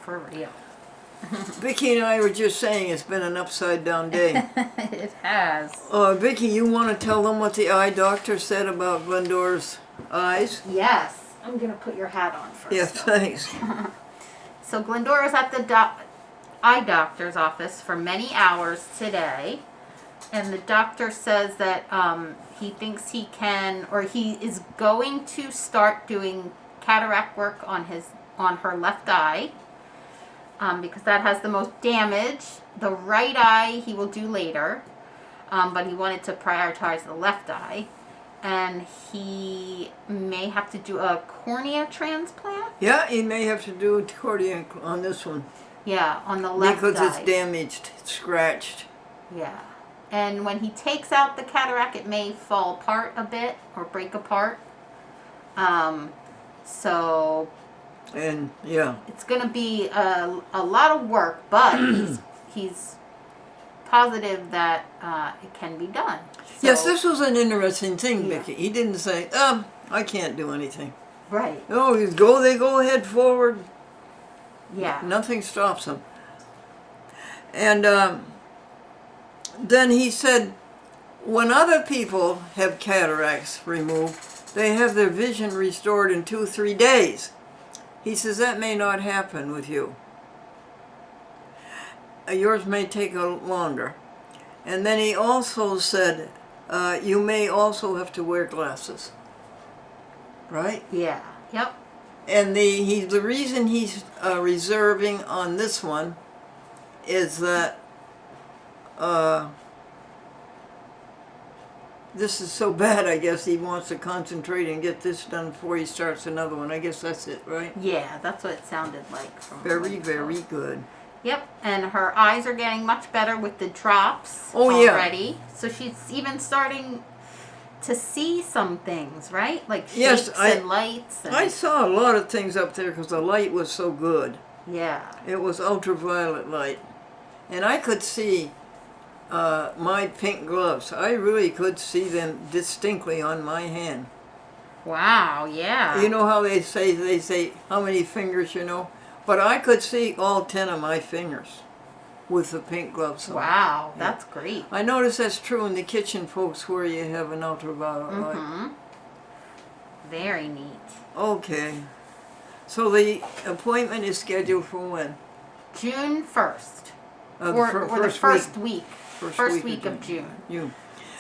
for real. Vicky and I were just saying it's been an upside down day. It has. Vicky, you want to tell them what the eye doctor said about Glendora's eyes? Yes. I'm going to put your hat on first. Yes, thanks. So Glendora's at the eye doctor's office for many hours today. And the doctor says that he thinks he can, or he is going to start doing cataract work on her left eye. Because that has the most damage. The right eye he will do later, but he wanted to prioritize the left eye. And he may have to do a cornea transplant. Yeah, he may have to do a cornea on this one. Yeah, on the left eye. Because it's damaged, it's scratched. Yeah. And when he takes out the cataract, it may fall apart a bit or break apart. So... And yeah, it's going to be a lot of work, but he's positive that it can be done. So, yes, this was an interesting thing, Vicky. He didn't say, I can't do anything. Right. No, they go ahead forward. Yeah. Nothing stops them. And then he said, when other people have cataracts removed, they have their vision restored in 2-3 days. He says that may not happen with you. Yours may take longer. And then he also said, you may also have to wear glasses. Right? Yeah. Yep. And the reason he's reserving on this one is that this is so bad, I guess he wants to concentrate and get this done before he starts another one. I guess that's it, right? Yeah, that's what it sounded like. Very, very good. Yep, and her eyes are getting much better with the drops Yeah. already. So she's even starting to see some things, right? Like shapes and lights. And I saw a lot of things up there because the light was so good. Yeah. It was ultraviolet light. And I could see my pink gloves. I really could see them distinctly on my hand. Wow, yeah. You know how they say how many fingers you know? But I could see all 10 of my fingers with the pink gloves on. Wow, that's great. I notice that's true in the kitchen, folks, where you have an ultraviolet light. Very neat. Okay. So the appointment is scheduled for when? June 1st. Or the first week. First week of June. You.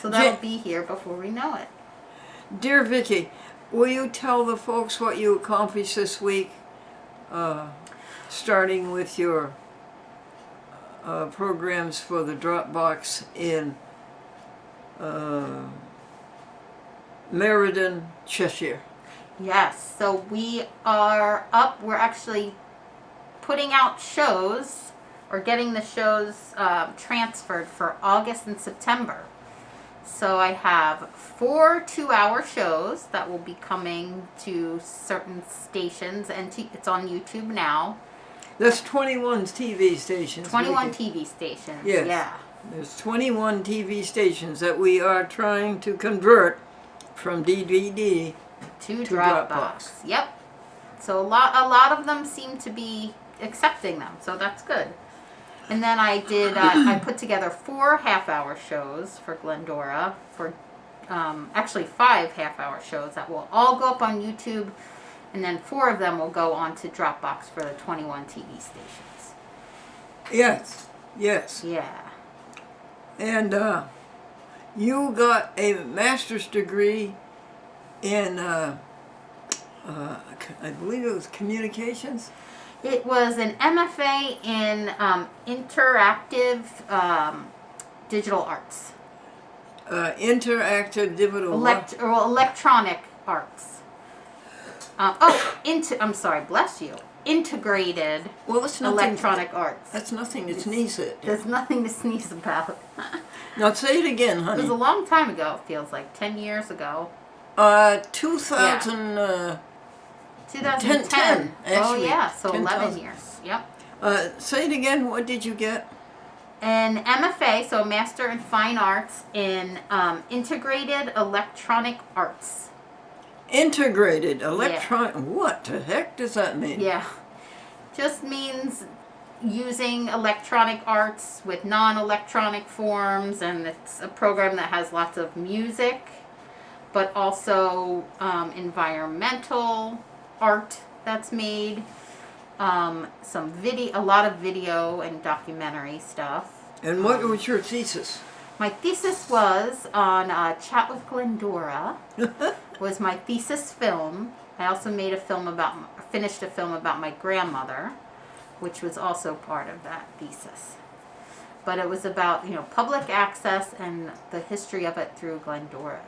So that'll be here before we know it. Dear Vicky, will you tell the folks what you accomplished this week? Starting with your programs for the Dropbox in Meriden, Cheshire. Yes, so we are up. We're actually putting out shows or getting the shows transferred for August and September. So I have 4 2-hour shows that will be coming to certain stations, and it's on YouTube now. That's 21 TV stations. 21 TV stations. Yes. Yeah. There's 21 TV stations that we are trying to convert from DVD to Dropbox. Yep. So a lot of them seem to be accepting them, so that's good. And then I did. I put together 4 half-hour shows for Glendora. For actually 5 half-hour shows that will all go up on YouTube, and then 4 of them will go onto Dropbox for the 21 TV stations. Yes. Yes. Yeah. And you got a master's degree in, I believe it was communications? It was an MFA in interactive digital arts. Interactive digital Electronic arts. I'm sorry, bless you. Integrated electronic arts. That's nothing to sneeze at. There's nothing to sneeze about. Now say it again, honey. It was a long time ago, it feels like. 10 years ago. 2000... 2010. 10, oh, yeah, so 11 10,000. years. Yep. Say it again, what did you get? An MFA, so Master in Fine Arts in Integrated Electronic Arts. Integrated electronic. Yeah. What the heck does that mean? Yeah. just means using electronic arts with non-electronic forms, and it's a program that has lots of music, but also environmental art that's made, a lot of video and documentary stuff. And what was your thesis? My thesis was on Chat with Glendora. Was my thesis film. I also made finished a film about my grandmother, which was also part of that thesis. But it was about, public access and the history of it through Glendora.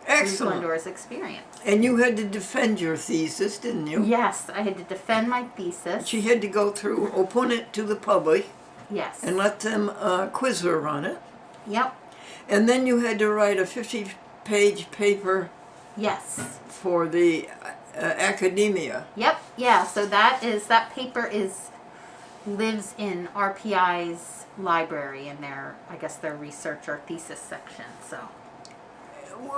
Excellent. Through Glendora's experience. And you had to defend your thesis, didn't you? Yes, I had to defend my thesis. She had to go through, open it to the public, Yes. and let them quiz her on it. Yep. And then you had to write a 50-page paper Yes. for the academia. Yep. Yeah. So that paper lives in RPI's library in their research or thesis section. So.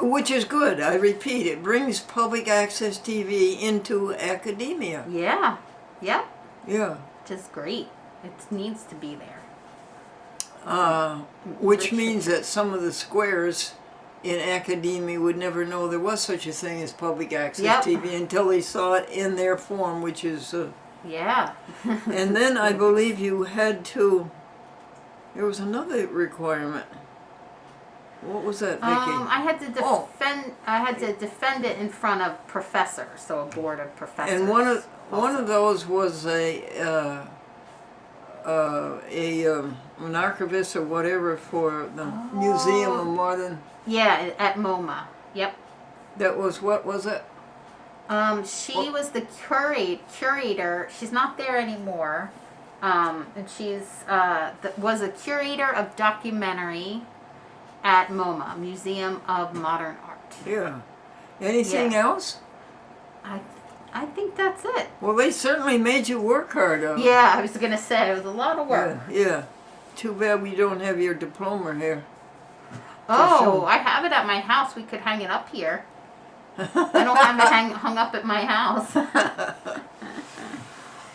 Which is good. I repeat, it brings public access TV into academia. Yeah. Yep. Yeah. Which is great. It needs to be there. Which means that some of the squares in academia would never know there was such a thing as public access TV until they saw it in their form, which is... yeah. And then I believe you had to... There was another requirement. What was that, Vicky? I had to defend. I had to defend it in front of professors, so a board of professors. And one of those was an archivist or whatever for the Museum of Modern. Yeah, at MoMA. Yep. That was, what was it? She was the curator. She's not there anymore. And she's was a curator of documentary at MoMA, Museum of Modern Art. Yeah. Anything else? I think that's it. Well, they certainly made you work hard on it. Yeah, I was going to say, it was a lot of work. Yeah. Too bad we don't have your diploma here. Oh, I have it at my house. We could hang it up here. I don't have it hung up at my house.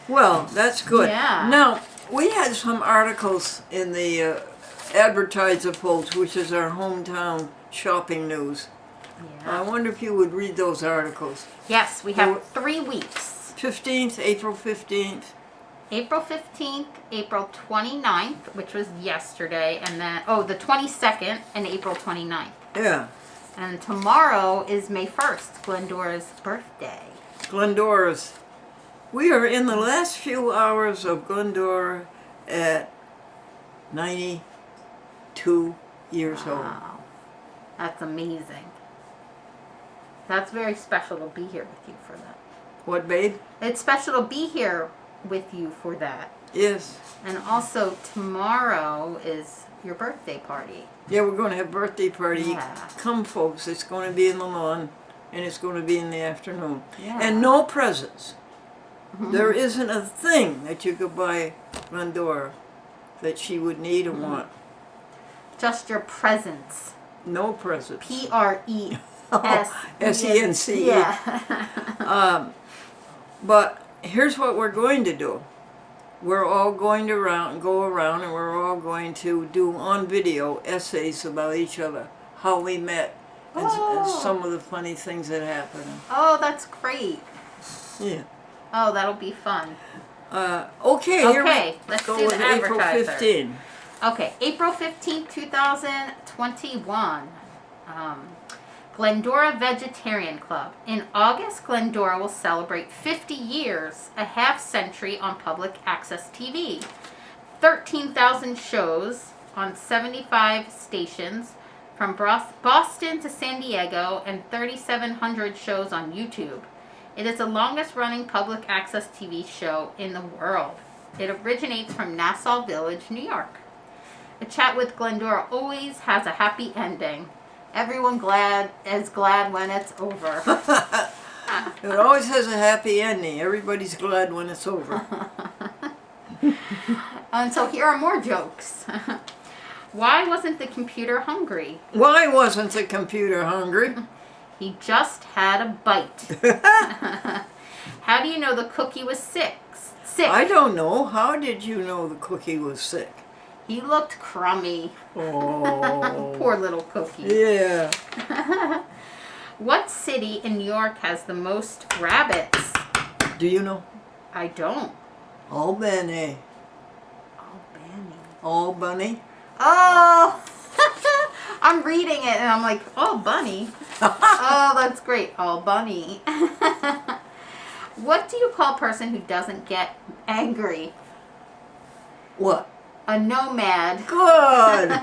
Well, that's good. Yeah. Now, we had some articles in the Advertiser Post, which is our hometown shopping news. Yeah. I wonder if you would read those articles. Yes, we have 3 weeks. 15th, April 15th. April 15th, April 29th, which was yesterday, and then, the 22nd and April 29th. Yeah. And tomorrow is May 1st, Glendora's birthday. Glendora's. We are in the last few hours of Glendora at 92 years old. Wow. That's amazing. That's very special to be here with you for that. What, babe? It's special to be here with you for that. Yes. And also tomorrow is your birthday party. Yeah, we're going to have a birthday party. Yeah. Come, folks. It's going to be in the lawn, and it's going to be in the afternoon. Yeah. And no presents. There isn't a thing that you could buy Glendora that she would need or want. Just your presence. No presents. P-R-E-S-E-N-C. Yeah. But here's what we're going to do. We're all going to go around and we're all going to do on video essays about each other, how we met, and some of the funny things that happened. Oh, that's great. Yeah. Oh, that'll be fun. Okay, let's go do with the April advertiser. 15. Okay, April 15th, 2021. Glendora Vegetarian Club. In August, Glendora will celebrate 50 years, a half century on public access TV. 13,000 shows on 75 stations from Boston to San Diego and 3,700 shows on YouTube. It is the longest running public access TV show in the world. It originates from Nassau Village, New York. A Chat with Glendora always has a happy ending. Everyone is glad when it's over. It always has a happy ending. Everybody's glad when it's over. And so here are more jokes. Why wasn't the computer hungry? Why wasn't the computer hungry? He just had a bite. How do you know the cookie was sick? sick. I don't know. How did you know the cookie was sick? He looked crummy. Oh. Poor little cookie. Yeah. What city in New York has the most rabbits? Do you know? I don't. Albany. Albany. Oh, I'm reading it and I'm like, oh, bunny. Oh, that's great. Oh, bunny. What do you call a person who doesn't get angry? What? A nomad. Good.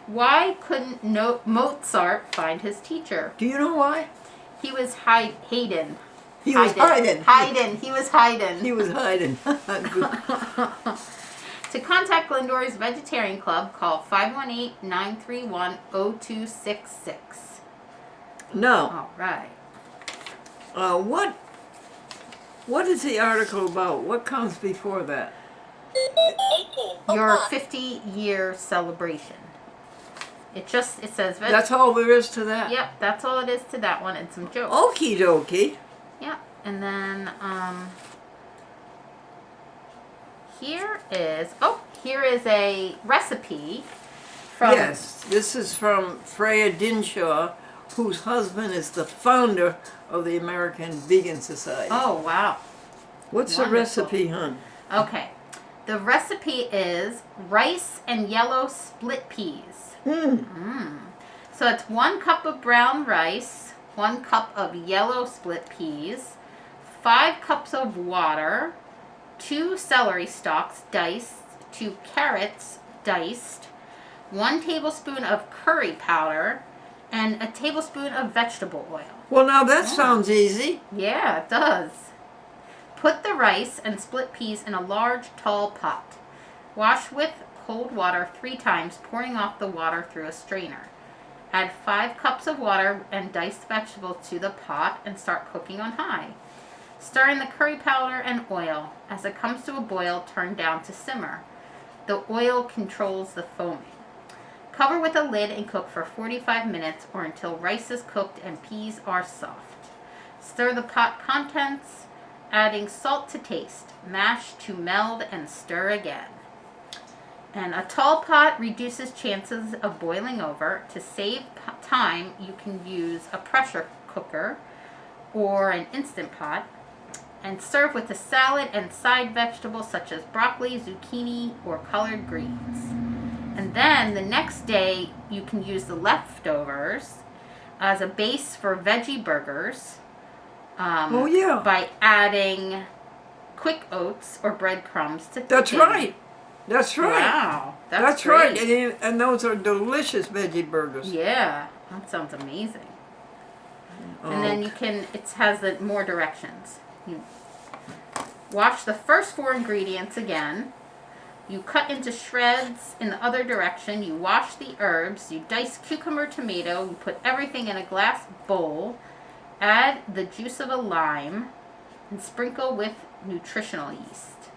Why couldn't Mozart find his teacher? Do you know why? He was Haydn. He was hiding. He was Haydn. He was hiding. To contact Glendora's Vegetarian Club, call 518-931-0266. Now, All right. what is the article about? What comes before that? Your 50-year celebration. It says... That's all there is to that? Yep, that's all it is to that one, and some jokes. Okie dokie. Yep, and then, here is a recipe from... Yes, this is from Freya Dinshaw, whose husband is the founder of the American Vegan Society. Oh, wow. What's Wonderful. the recipe, hon? Okay. The recipe is rice and yellow split peas. So it's 1 cup of brown rice, 1 cup of yellow split peas, 5 cups of water, 2 celery stalks diced, 2 carrots diced, 1 tablespoon of curry powder, and a tablespoon of vegetable oil. Well, now that sounds easy. Yeah, it does. Put the rice and split peas in a large, tall pot. Wash with cold water 3 times, pouring off the water through a strainer. Add 5 cups of water and diced vegetables to the pot and start cooking on high. Stir in the curry powder and oil. As it comes to a boil, turn down to simmer. The oil controls the foaming. Cover with a lid and cook for 45 minutes or until rice is cooked and peas are soft. Stir the pot contents, adding salt to taste. Mash to meld and stir again. And a tall pot reduces chances of boiling over. To save time, you can use a pressure cooker or an Instant Pot. And serve with a salad and side vegetables such as broccoli, zucchini, or collard greens. And then the next day, you can use the leftovers as a base for veggie burgers. By adding quick oats or breadcrumbs to That's thicken. right. That's right. Wow, That's great. right. And those are delicious veggie burgers. Yeah, that sounds amazing. And then it has more directions. You wash the first 4 ingredients again. You cut into shreds in the other direction. You wash the herbs. You dice cucumber, tomato. You put everything in a glass bowl. Add the juice of a lime and sprinkle with nutritional yeast.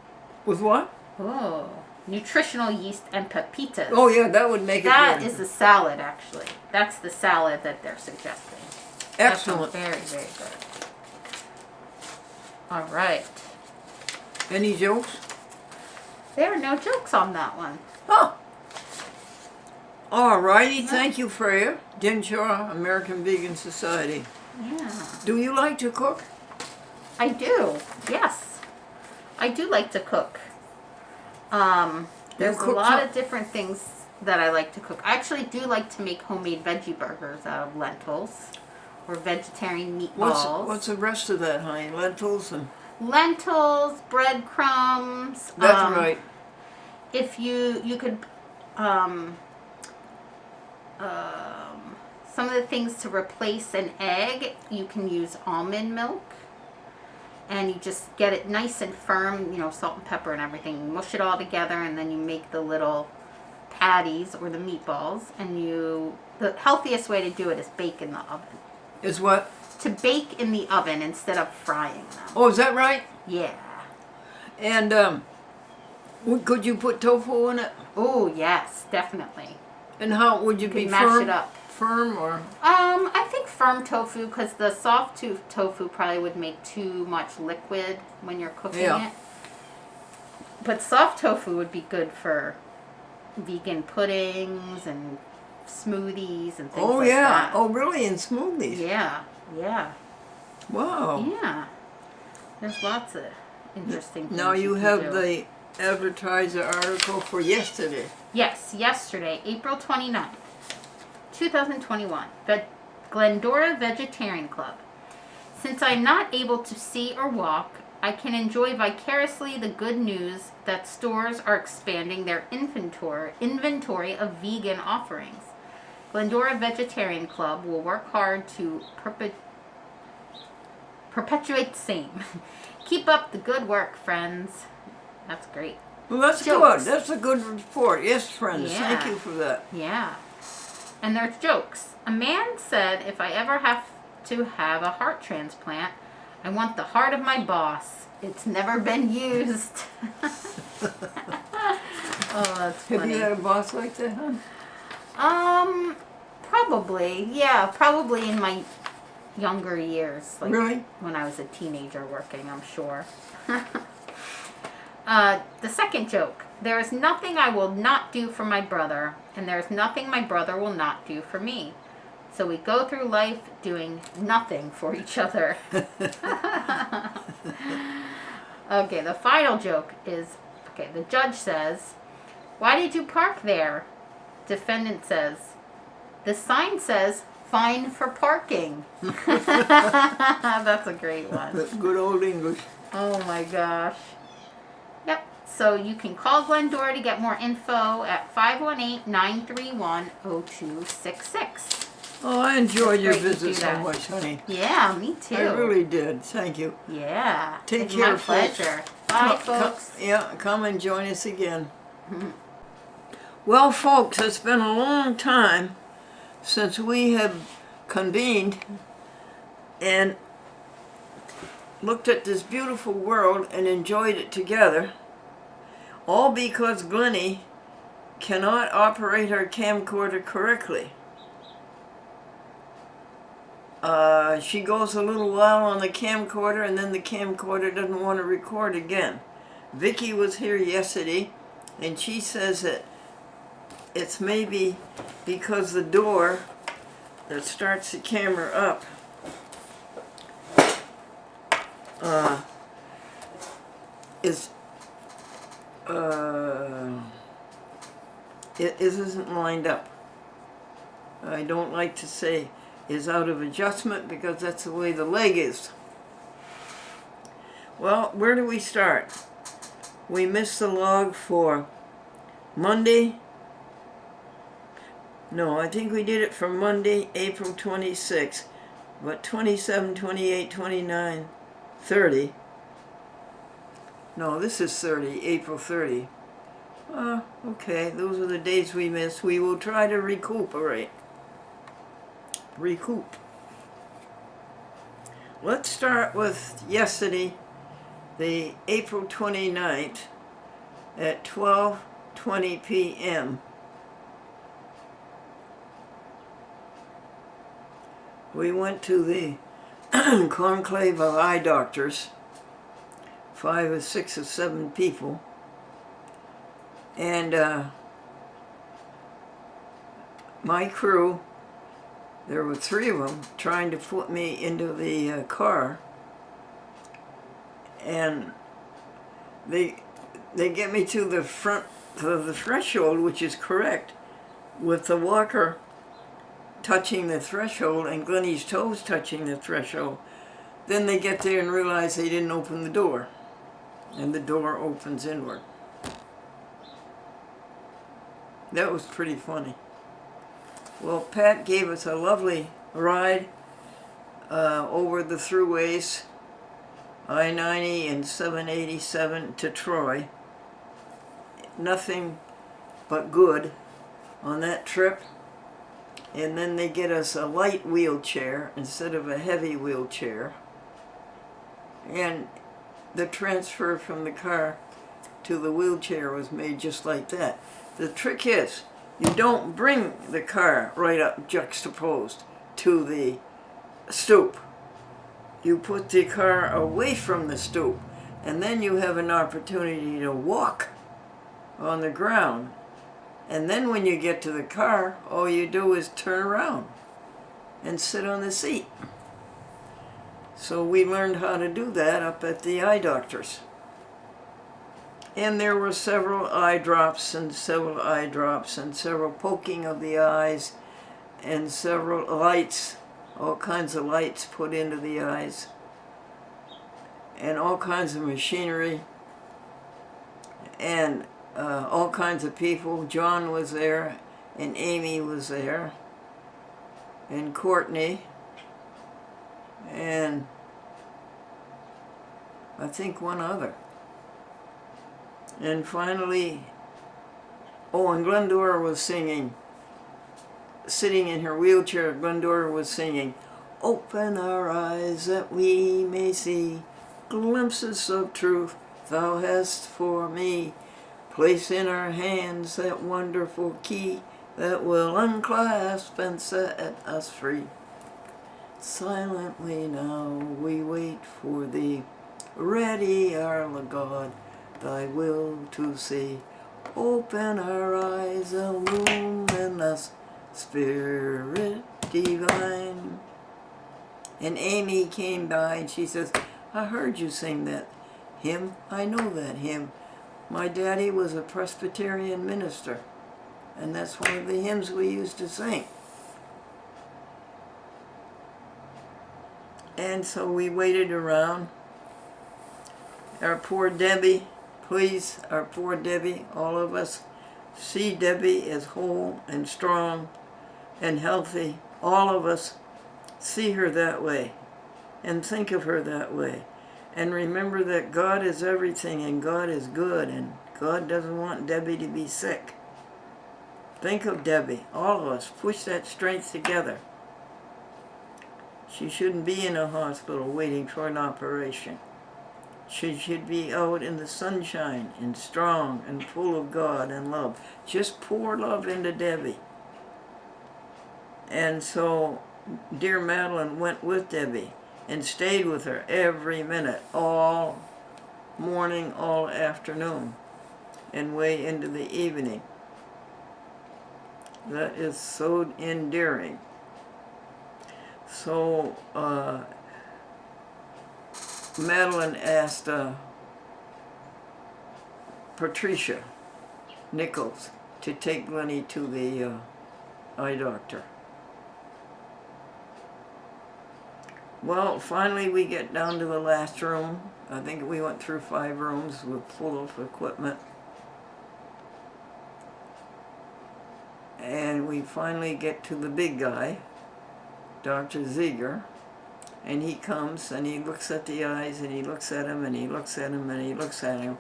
With what? Oh, nutritional yeast and pepitas. Oh, yeah, that would make it That good. is the salad, actually. That's the salad that they're suggesting. Excellent. That sounds very, very good. All right. Any jokes? There are no jokes on that one. Huh. All righty. Thank you, Freya. Dinshaw, American Vegan Society. Yeah. Do you like to cook? I do. Yes. I do like to cook. There's a lot of different things that I like to cook. I actually do like to make homemade veggie burgers out of lentils or vegetarian meatballs. What's the rest of that, honey? Lentils and... Lentils, breadcrumbs. That's right. If you could, some of the things to replace an egg, you can use almond milk. And you just get it nice and firm, salt and pepper and everything. You mush it all together and then you make the little patties or the meatballs. And the healthiest way to do it is bake in the oven. Is what? To bake in the oven instead of frying them. Oh, is that right? Yeah. And could you put tofu in it? Oh, yes, definitely. And how would you be mash firm? it up. firm or? I think firm tofu, because the soft tofu probably would make too much liquid when you're cooking it. But soft tofu would be good for vegan puddings and smoothies and things like that. Oh, really? In smoothies? Yeah. Wow. Yeah. There's lots of interesting things. Now you have do. the advertiser article for yesterday. Yes, yesterday, April 29th, 2021. Glendora Vegetarian Club. Since I'm not able to see or walk, I can enjoy vicariously the good news that stores are expanding their inventory of vegan offerings. Glendora Vegetarian Club will work hard to perpetuate the same. Keep up the good work, friends. That's great. Well, that's Jokes. good. That's a good report. Yes, friends. Yeah. Thank you for that. Yeah. And there's jokes. A man said, if I ever have to have a heart transplant, I want the heart of my boss. It's never been used. Oh, that's funny. Have you had a boss like that, huh? Probably. Yeah, probably in my younger years. Like Really? when I was a teenager working, I'm sure. The second joke. There is nothing I will not do for my brother, and there is nothing my brother will not do for me. So we go through life doing nothing for each other. Okay, the final joke is, the judge says, why did you park there? Defendant says, the sign says, fine for parking. That's a great one. That's good old English. Oh my gosh. Yep. So you can call Glendora to get more info at 518-931-0266. Oh, I enjoyed your It's great to visit do so that. much, honey. Yeah, me too. I really did. Thank you. Yeah. Take It's care, my folks. pleasure. Bye, Come- folks. come and join us again. Well, folks, it's been a long time since we have convened and looked at this beautiful world and enjoyed it together, all because Glennie cannot operate her camcorder correctly. She goes a little while on the camcorder and then the camcorder doesn't want to record again. Veggie was here yesterday and she says that it's maybe because the door that starts the camera up it isn't lined up. I don't like to say is out of adjustment because that's the way the leg is. Well, where do we start? We missed the log for Monday. No, I think we did it for Monday, April 26th, but 27, 28, 29, 30. No, this is 30, April 30. Okay, those are the days we missed. We will try to recuperate. Let's start with yesterday, the April 29th at 12:20 p.m. We went to the conclave of eye doctors, 5 or 6 or 7 people, and my crew, there were 3 of them trying to put me into the car, and they get me to the front, to the threshold, which is correct, with the walker touching the threshold and Glennie's toes touching the threshold. Then they get there and realize they didn't open the door, and the door opens inward. That was pretty funny. Well, Pat gave us a lovely ride over the thruways, I-90 and 787 to Troy. Nothing but good on that trip. And then they get us a light wheelchair instead of a heavy wheelchair. And the transfer from the car to the wheelchair was made just like that. The trick is, You don't bring the car right up juxtaposed to the stoop. You put the car away from the stoop, and then you have an opportunity to walk on the ground. And then when you get to the car, all you do is turn around and sit on the seat. So we learned how to do that up at the eye doctor's. And there were several eye drops and several poking of the eyes and several lights, all kinds of lights put into the eyes and all kinds of machinery and all kinds of people. John was there and Amy was there and Courtney and I think one other. And finally, and Glendora was singing. Sitting in her wheelchair, Glendora was singing, "Open our eyes that we may see glimpses of truth thou hast for me. Place in our hands that wonderful key that will unclasp and set us free. Silently now we wait for thee. Ready our God, thy will to see. Open our eyes, illumine us, Spirit divine." And Amy came by and she says, "I heard you sing that hymn. I know that hymn. My daddy was a Presbyterian minister, and that's one of the hymns we used to sing." And so we waited around. Our poor Debbie, please, our poor Debbie, all of us, see Debbie as whole and strong and healthy. All of us see her that way and think of her that way. And remember that God is everything and God is good and God doesn't want Debbie to be sick. Think of Debbie, all of us, push that strength together. She shouldn't be in a hospital waiting for an operation. She should be out in the sunshine and strong and full of God and love. Just pour love into Debbie. And so dear Madeline went with Debbie and stayed with her every minute, all morning, all afternoon, and way into the evening. That is so endearing. So Madeline asked Patricia Nichols to take Lenny to the eye doctor. Well, finally we get down to the last room. I think we went through 5 rooms full of equipment. And we finally get to the big guy, Dr. Ziegler. And he comes and he looks at the eyes and he looks at him and he looks at him and he looks at him.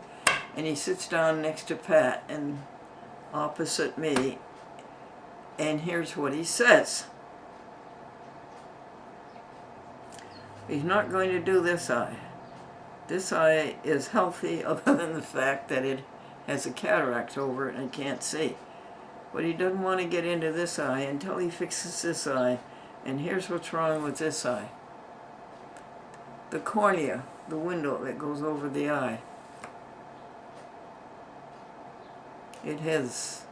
And he sits down next to Pat and opposite me. And here's what he says. He's not going to do this eye. This eye is healthy other than the fact that it has a cataract over it and can't see. But he doesn't want to get into this eye until he fixes this eye. And here's what's wrong with this eye. The cornea, the window that goes over the eye, it has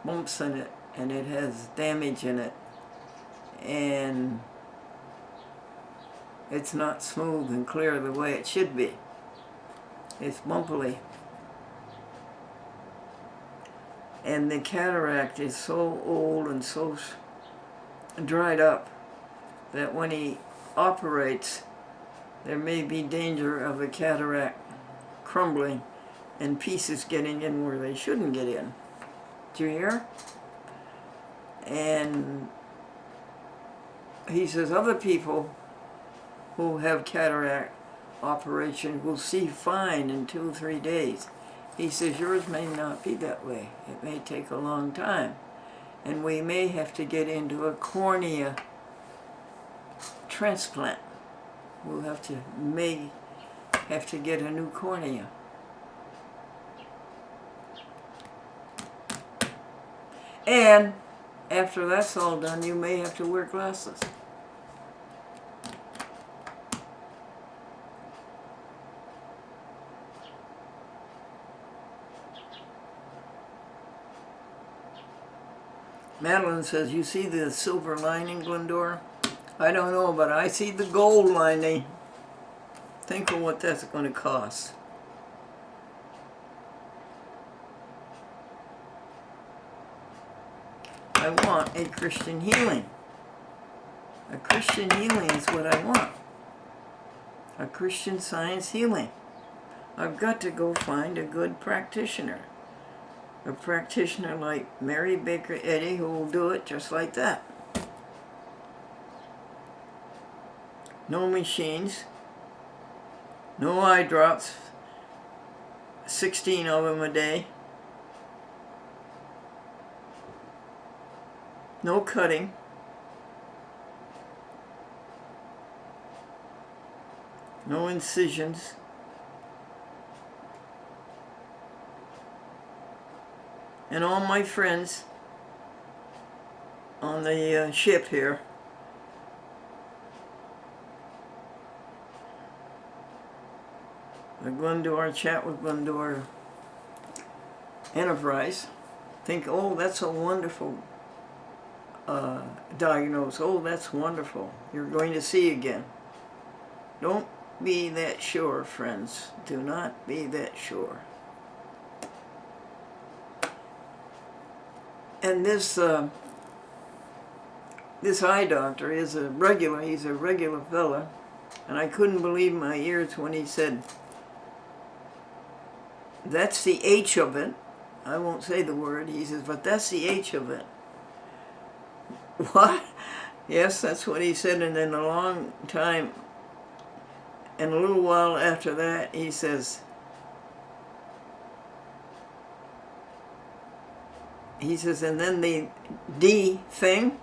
bumps in it and it has damage in it. And it's not smooth and clear the way it should be. It's bumpily. And the cataract is so old and so dried up that when he operates, there may be danger of the cataract crumbling and pieces getting in where they shouldn't get in. Do you hear? And he says other people who have cataract operation will see fine in 2 or 3 days. He says yours may not be that way. It may take a long time. And we may have to get into a cornea transplant. We'll may have to get a new cornea. And after that's all done, you may have to wear glasses. Madeline says, you see the silver lining, Glendora? I don't know, but I see the gold lining. Think of what that's going to cost. I want a Christian healing. A Christian healing is what I want. A Christian Science healing. I've got to go find a good practitioner. A practitioner like Mary Baker Eddy, who will do it just like that. No machines, no eye drops, 16 of them a day, no cutting, no incisions, and all my friends on the ship here the Glendora Chat with Glendora Enterprise think, oh, that's a wonderful diagnosis. Oh, that's wonderful. You're going to see again. Don't be that sure, friends. Do not be that sure. And this eye doctor is he's a regular fella, and I couldn't believe my ears when he said, that's the H of it. I won't say the word. He says, but that's the H of it. What? Yes, that's what he said, and then a long time, and a little while after that, he says, and then the D thing,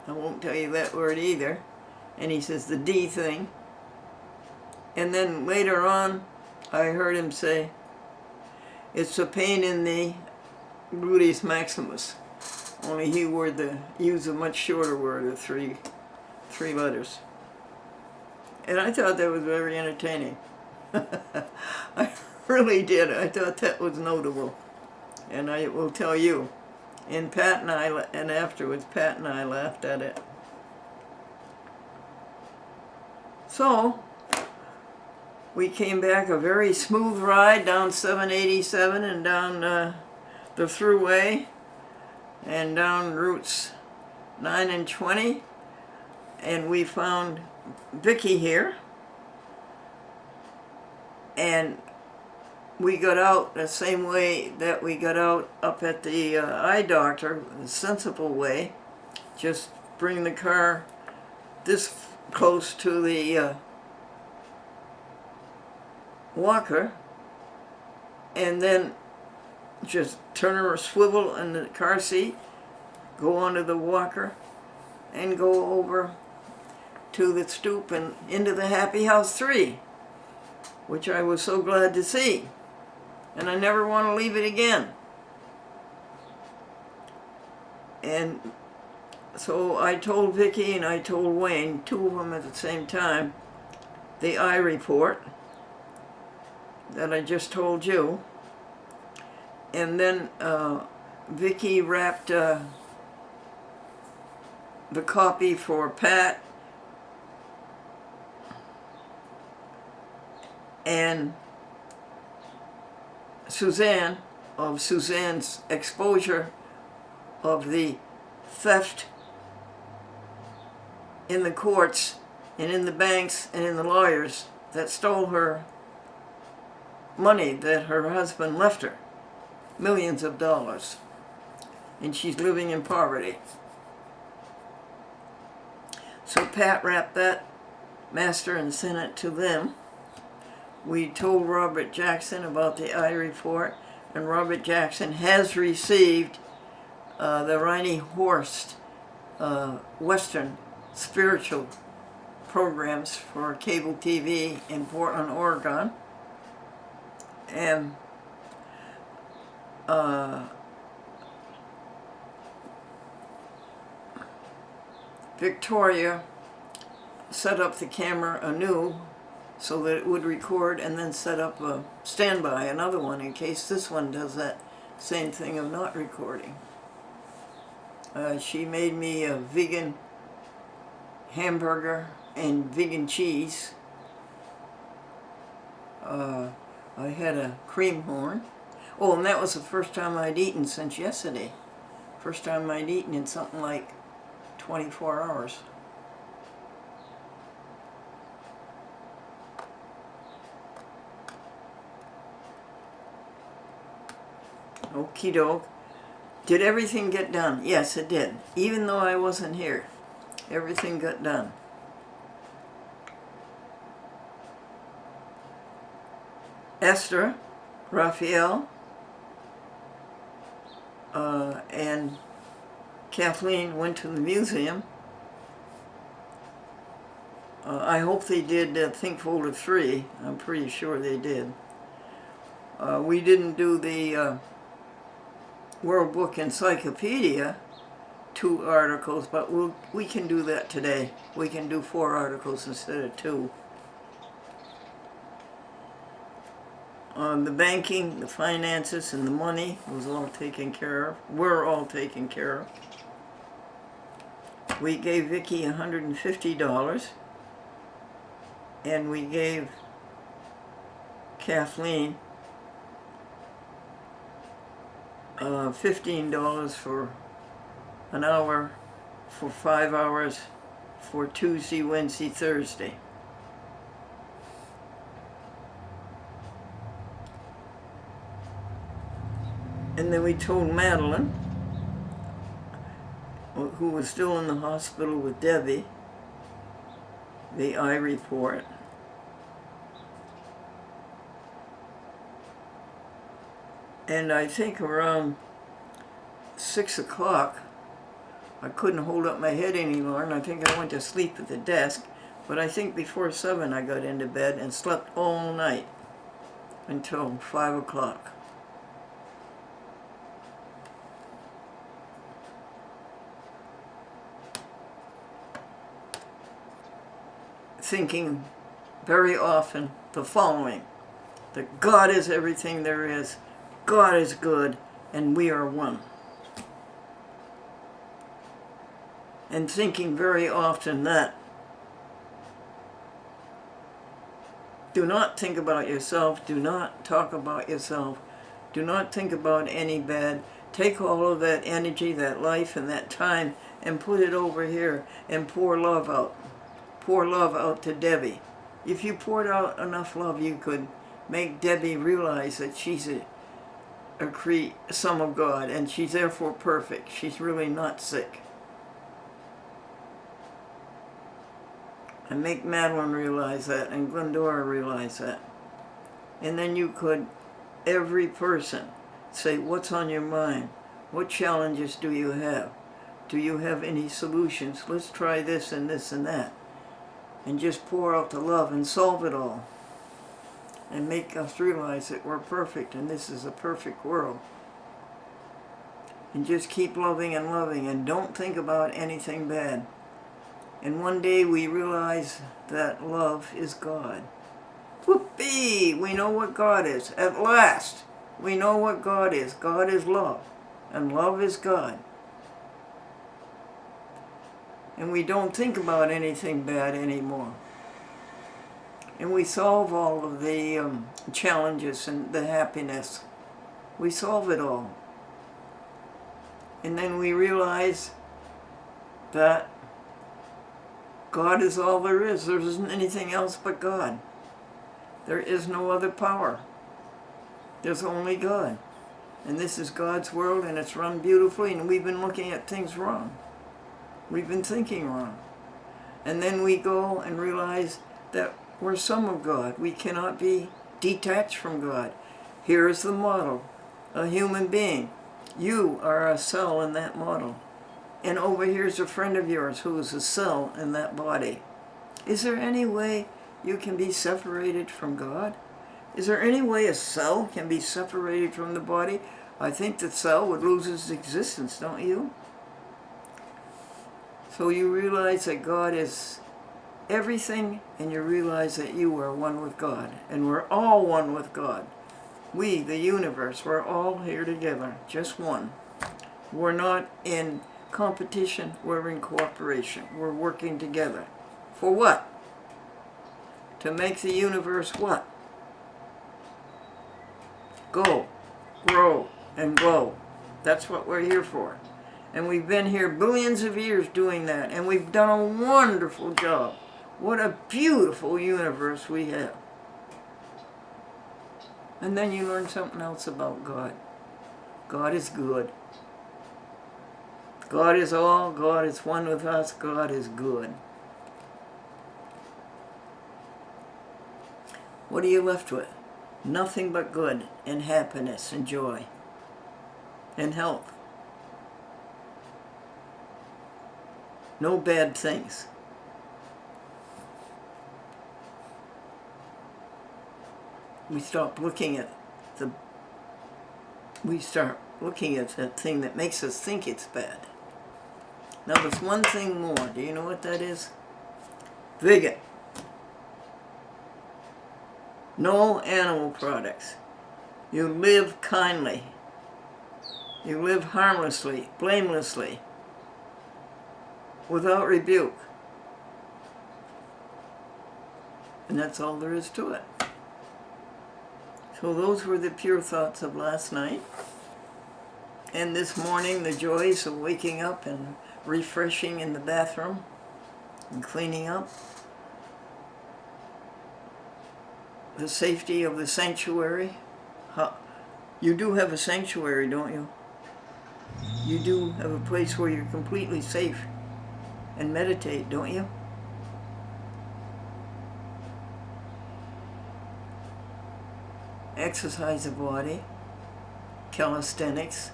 I won't tell you that word either, and he says the D thing, and then later on, I heard him say, it's a pain in the gluteus maximus. Only he used a much shorter word of three letters. And I thought that was very entertaining. I really did. I thought that was notable. And I will tell you, and afterwards, Pat and I laughed at it. So, we came back a very smooth ride down 787 and down the thruway and down routes 9 and 20, and we found Veggie here, and we got out the same way that we got out up at the eye doctor, the sensible way. Just bring the car this close to the walker, and then just turn her, swivel in the car seat, go onto the walker, and go over to the stoop and into the Happy House 3, which I was so glad to see, and I never want to leave it again. And so I told Vicky and I told Wayne, two of them at the same time, the eye report that I just told you. And then Vicky wrapped the copy for Pat and Suzanne of Suzanne's exposure of the theft in the courts and in the banks and in the lawyers that stole her money that her husband left her. Millions of dollars, and she's living in poverty. So Pat wrapped that master and sent it to them. We told Robert Jackson about the eye report, and Robert Jackson has received the Riney Horst Western spiritual programs for cable TV in Portland, Oregon, and Victoria set up the camera anew so that it would record, and then set up a standby, another one, in case this one does that same thing of not recording. She made me a vegan hamburger and vegan cheese. I had a cream horn. Oh, and that was the first time I'd eaten since yesterday. First time I'd eaten in something like 24 hours. Okie doke. Did everything get done? Yes, it did. Even though I wasn't here, everything got done. Esther, Raphael, and Kathleen went to the museum. I hope they did Think Folder 3. I'm pretty sure they did. We didn't do the World Book Encyclopedia, 2 articles, but we can do that today. We can do 4 articles instead of 2. The banking, the finances, and the money was all taken care of. We're all taken care of. We gave Veggie $150, and we gave Kathleen $15 for an hour for 5 hours for Tuesday, Wednesday, Thursday. And then we told Madeline, who was still in the hospital with Debbie, the eye report. And I think around 6 o'clock, I couldn't hold up my head anymore, and I think I went to sleep at the desk. But I think before 7 I got into bed and slept all night until 5 o'clock. Thinking very often the following: that God is everything there is, God is good, and we are one. And thinking very often that do not think about yourself, do not talk about yourself, do not think about any bad. Take all of that energy, that life, and that time and put it over here and pour love out. Pour love out to Debbie. If you poured out enough love, you could make Debbie realize that she's a son of God, and she's therefore perfect. She's really not sick. And make Madeline realize that, and Glendora realize that. And then you could, every person, say, what's on your mind? What challenges do you have? Do you have any solutions? Let's try this and this and that. And just pour out the love and solve it all. And make us realize that we're perfect and this is a perfect world. And just keep loving and don't think about anything bad. And one day we realize that love is God. Whoopee! We know what God is. At last, we know what God is. God is love. And love is God. And we don't think about anything bad anymore. And we solve all of the challenges and the happiness. We solve it all. And then we realize that God is all there is. There isn't anything else but God. There is no other power. There's only God. And this is God's world, and it's run beautifully, and we've been looking at things wrong. We've been thinking wrong. And then we go and realize that we're some of God. We cannot be detached from God. Here is the model, a human being. You are a cell in that model. And over here is a friend of yours who is a cell in that body. Is there any way you can be separated from God? Is there any way a cell can be separated from the body? I think the cell would lose its existence, don't you? So you realize that God is everything, and you realize that you are one with God, and we're all one with God. We, the universe, we're all here together, just one. We're not in competition, we're in cooperation. We're working together. For what? To make the universe what? Go, grow, and glow. That's what we're here for. And we've been here billions of years doing that, and we've done a wonderful job. What a beautiful universe we have. And then you learn something else about God. God is good. God is all. God is one with us. God is good. What are you left with? Nothing but good and happiness and joy and health. No bad things. We start looking at that thing that makes us think it's bad. Now there's one thing more. Do you know what that is? Vegan. No animal products. You live kindly. You live harmlessly, blamelessly, without rebuke. And that's all there is to it. So those were the pure thoughts of last night. And this morning, the joys of waking up and refreshing in the bathroom and cleaning up. The safety of the sanctuary. You do have a sanctuary, don't you? You do have a place where you're completely safe and meditate, don't you? Exercise the body, calisthenics,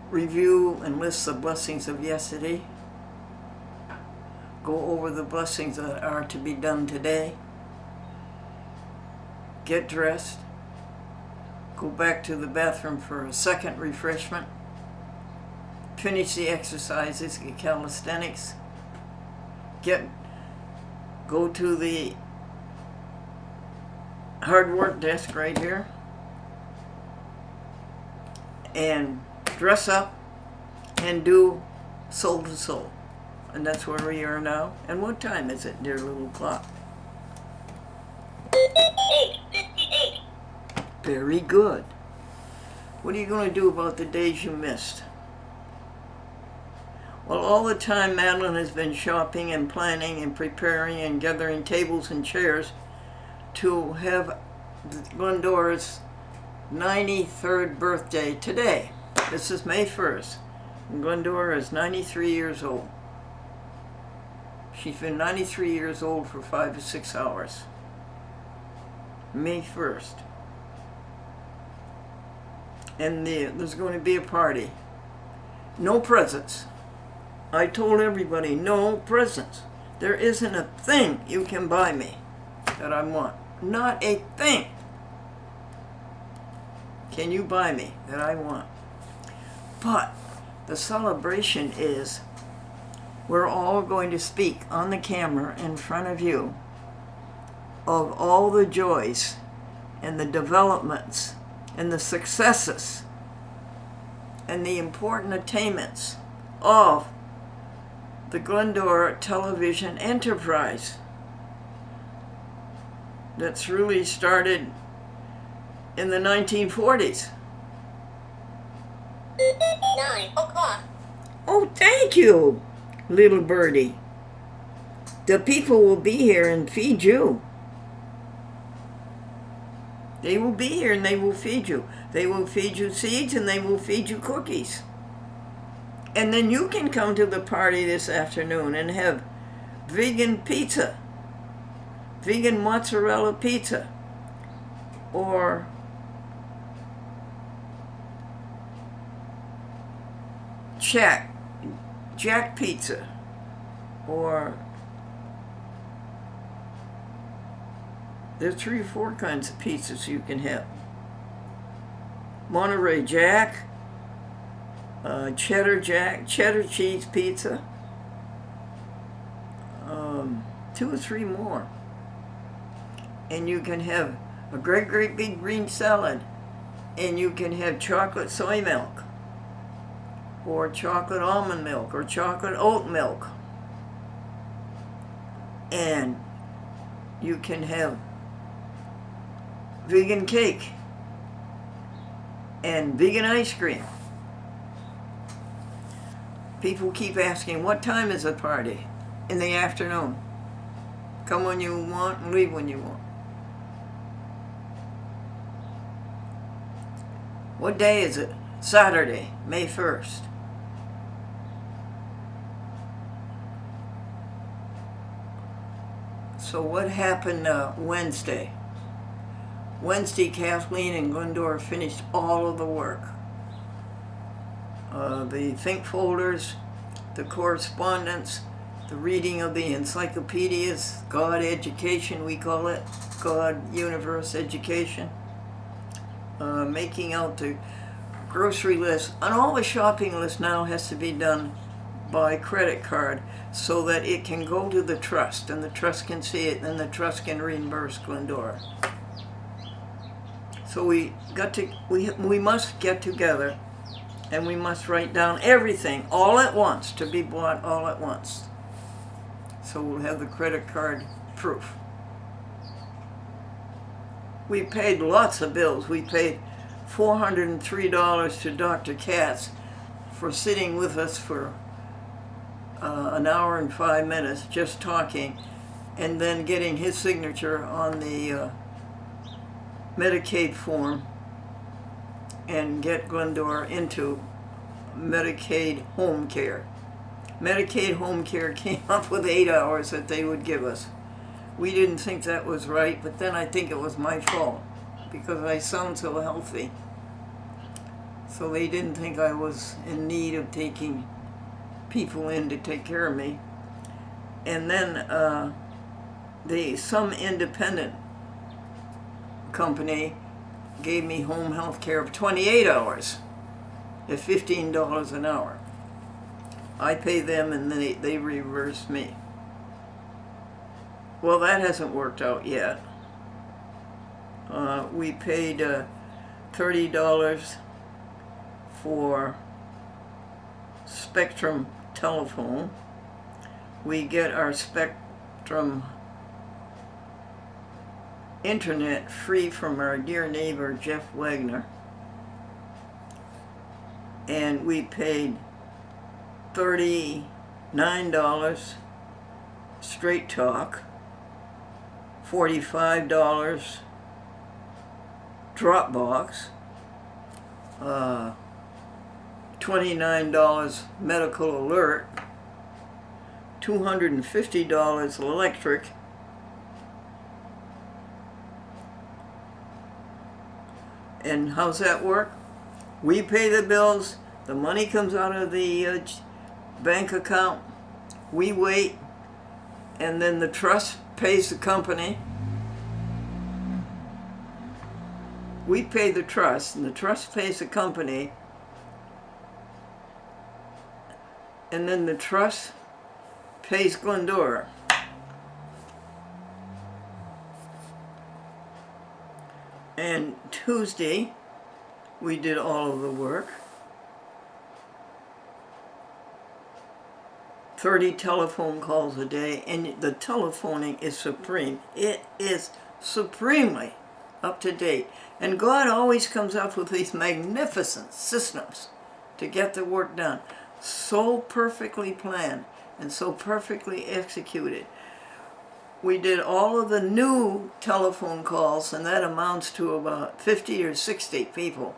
review and list the blessings of yesterday, go over the blessings that are to be done today, get dressed, go back to the bathroom for a second refreshment, finish the exercises, the calisthenics, go to the hard work desk right here and dress up and do soul to soul. And that's where we are now. And what time is it, dear little clock? 8:58. Very good. What are you going to do about the days you missed? Well, all the time Madeline has been shopping and planning and preparing and gathering tables and chairs to have Glendora's 93rd birthday today. This is May 1st. And Glendora is 93 years old. She's been 93 years old for 5 to 6 hours. May 1st. And there's going to be a party. No presents. I told everybody, no presents. There isn't a thing you can buy me that I want. Not a thing can you buy me that I want. But the celebration is we're all going to speak on the camera in front of you of all the joys and the developments and the successes and the important attainments of the Glendora television enterprise that's really started in the 1940s. 9 o'clock. Oh, thank you, little birdie. The people will be here and feed you. They will be here and they will feed you. They will feed you seeds and they will feed you cookies. And then you can come to the party this afternoon and have vegan pizza, vegan mozzarella pizza, or Jack pizza, or there are 3 or 4 kinds of pizzas you can have. Monterey Jack, cheddar jack, cheddar cheese pizza, 2 or 3 more. And you can have a great big green salad, and you can have chocolate soy milk, or chocolate almond milk, or chocolate oat milk. And you can have vegan cake and vegan ice cream. People keep asking, what time is the party? In the afternoon. Come when you want and leave when you want. What day is it? Saturday, May 1st. So what happened Wednesday? Wednesday, Kathleen and Glendora finished all of the work. The think folders, the correspondence, the reading of the encyclopedias, God Education we call it, God Universe Education, making out the grocery list, and all the shopping list now has to be done by credit card so that it can go to the trust, and the trust can see it, and the trust can reimburse Glendora. So we must get together, and we must write down everything all at once, to be bought all at once. So we'll have the credit card proof. We paid lots of bills. We paid $403 to Dr. Katz for sitting with us for an hour and 5 minutes just talking, and then getting his signature on the Medicaid form and get Glendora into Medicaid home care. Medicaid home care came up with 8 hours that they would give us. We didn't think that was right, but then I think it was my fault because I sound so healthy. So they didn't think I was in need of taking people in to take care of me. And then some independent company gave me home health care of 28 hours at $15 an hour. I pay them and they reimburse me. Well, that hasn't worked out yet. We paid $30 for Spectrum telephone. We get our Spectrum internet free from our dear neighbor Jeff Wagner, and we paid $39 Straight Talk, $45 Dropbox, $29 Medical Alert, $250 electric, and how's that work? We pay the bills, the money comes out of the bank account, we wait, and then the trust pays the company. We pay the trust, and the trust pays the company, and then the trust pays Glendora. And Tuesday, we did all of the work. 30 telephone calls a day, and the telephoning is supreme. It is supremely up to date. And God always comes up with these magnificent systems to get the work done. So perfectly planned and so perfectly executed. We did all of the new telephone calls, and that amounts to about 50 or 60 people.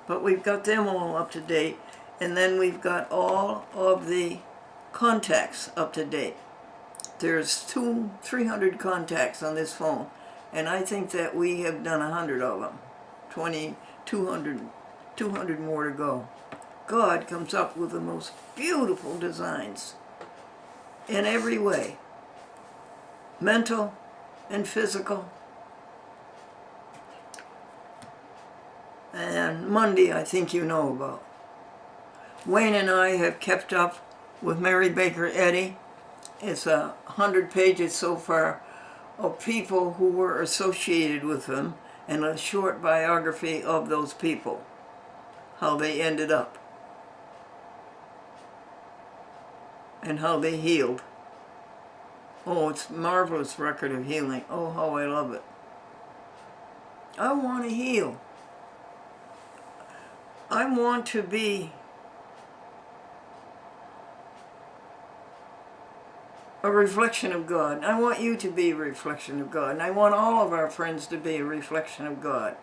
But we've got them all up to date, and then we've got all of the contacts up to date. There's 300 contacts on this phone, and I think that we have done 100 of them. 200 more to go. God comes up with the most beautiful designs in every way. Mental and physical. And Monday, I think you know about. Wayne and I have kept up with Mary Baker Eddy. It's 100 pages so far of people who were associated with them and a short biography of those people, how they ended up and how they healed. Oh, it's a marvelous record of healing. Oh, how I love it. I want to heal. I want to be a reflection of God. I want you to be a reflection of God. And I want all of our friends to be a reflection of God.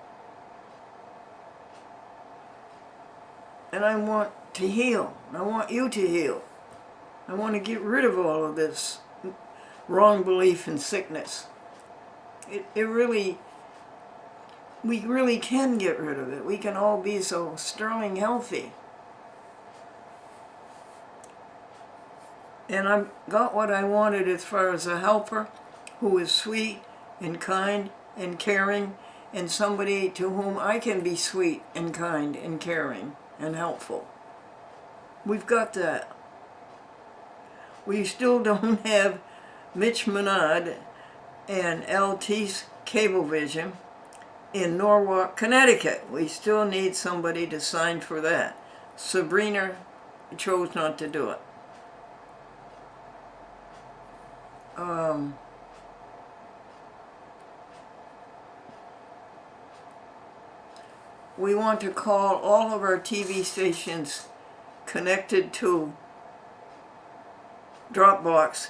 And I want to heal. I want you to heal. I want to get rid of all of this wrong belief in sickness. We really can get rid of it. We can all be so sterling healthy. And I've got what I wanted as far as a helper who is sweet and kind and caring, and somebody to whom I can be sweet and kind and caring and helpful. We've got that. We still don't have Mitch Minard and Altice Cablevision in Norwalk, Connecticut. We still need somebody to sign for that. Sabrina chose not to do it. We want to call all of our TV stations connected to Dropbox,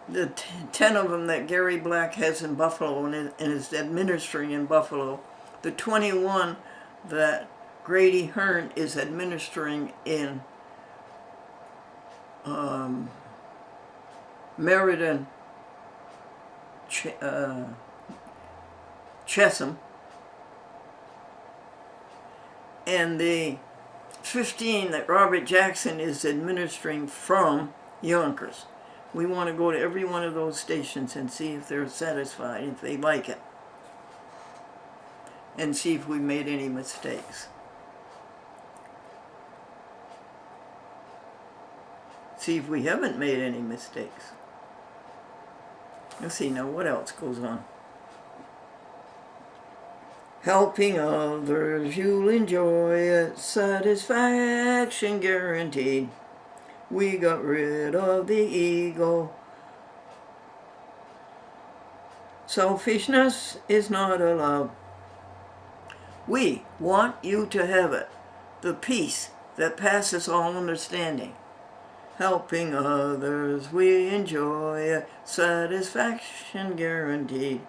the 10 of them that Gary Black has in Buffalo and is administering in Buffalo, the 21 that Grady Hearn is administering in Meriden, Chesham, and the 15 that Robert Jackson is administering from Yonkers. We want to go to every one of those stations and see if they're satisfied, if they like it, and see if we made any mistakes. See if we haven't made any mistakes. Let's see now what else goes on. Helping others, you'll enjoy it. Satisfaction guaranteed. We got rid of the ego. Selfishness is not allowed. We want you to have it. The peace that passes all understanding. Helping others, we enjoy it. Satisfaction guaranteed.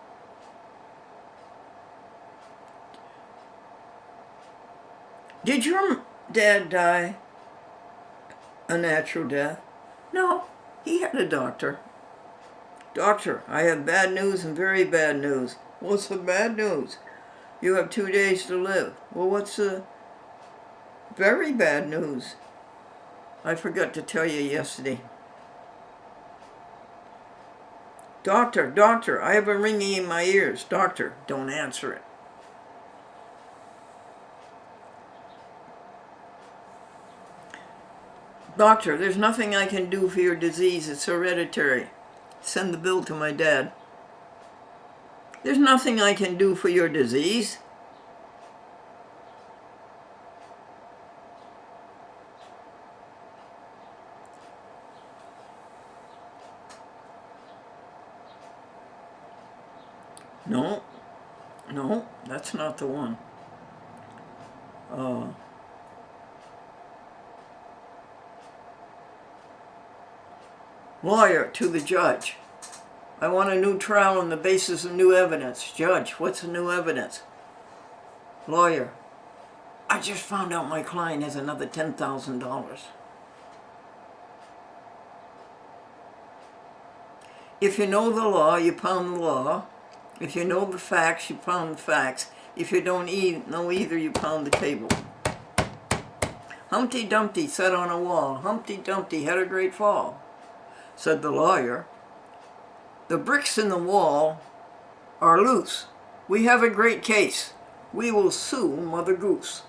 Did your dad die a natural death? No, he had a doctor. Doctor, I have bad news and very bad news. What's the bad news? You have 2 days to live. Well, what's the very bad news? I forgot to tell you yesterday. Doctor, doctor, I have a ringing in my ears. Doctor, don't answer it. Doctor, there's nothing I can do for your disease. It's hereditary. Send the bill to my dad. There's nothing I can do for your disease. No, that's not the one. Lawyer to the judge. I want a new trial on the basis of new evidence. Judge, what's the new evidence? Lawyer, I just found out my client has another $10,000. If you know the law, you pound the law. If you know the facts, you pound the facts. If you don't know either, you pound the table. Humpty Dumpty sat on a wall. Humpty Dumpty had a great fall. Said the lawyer, the bricks in the wall are loose. We have a great case. We will sue Mother Goose.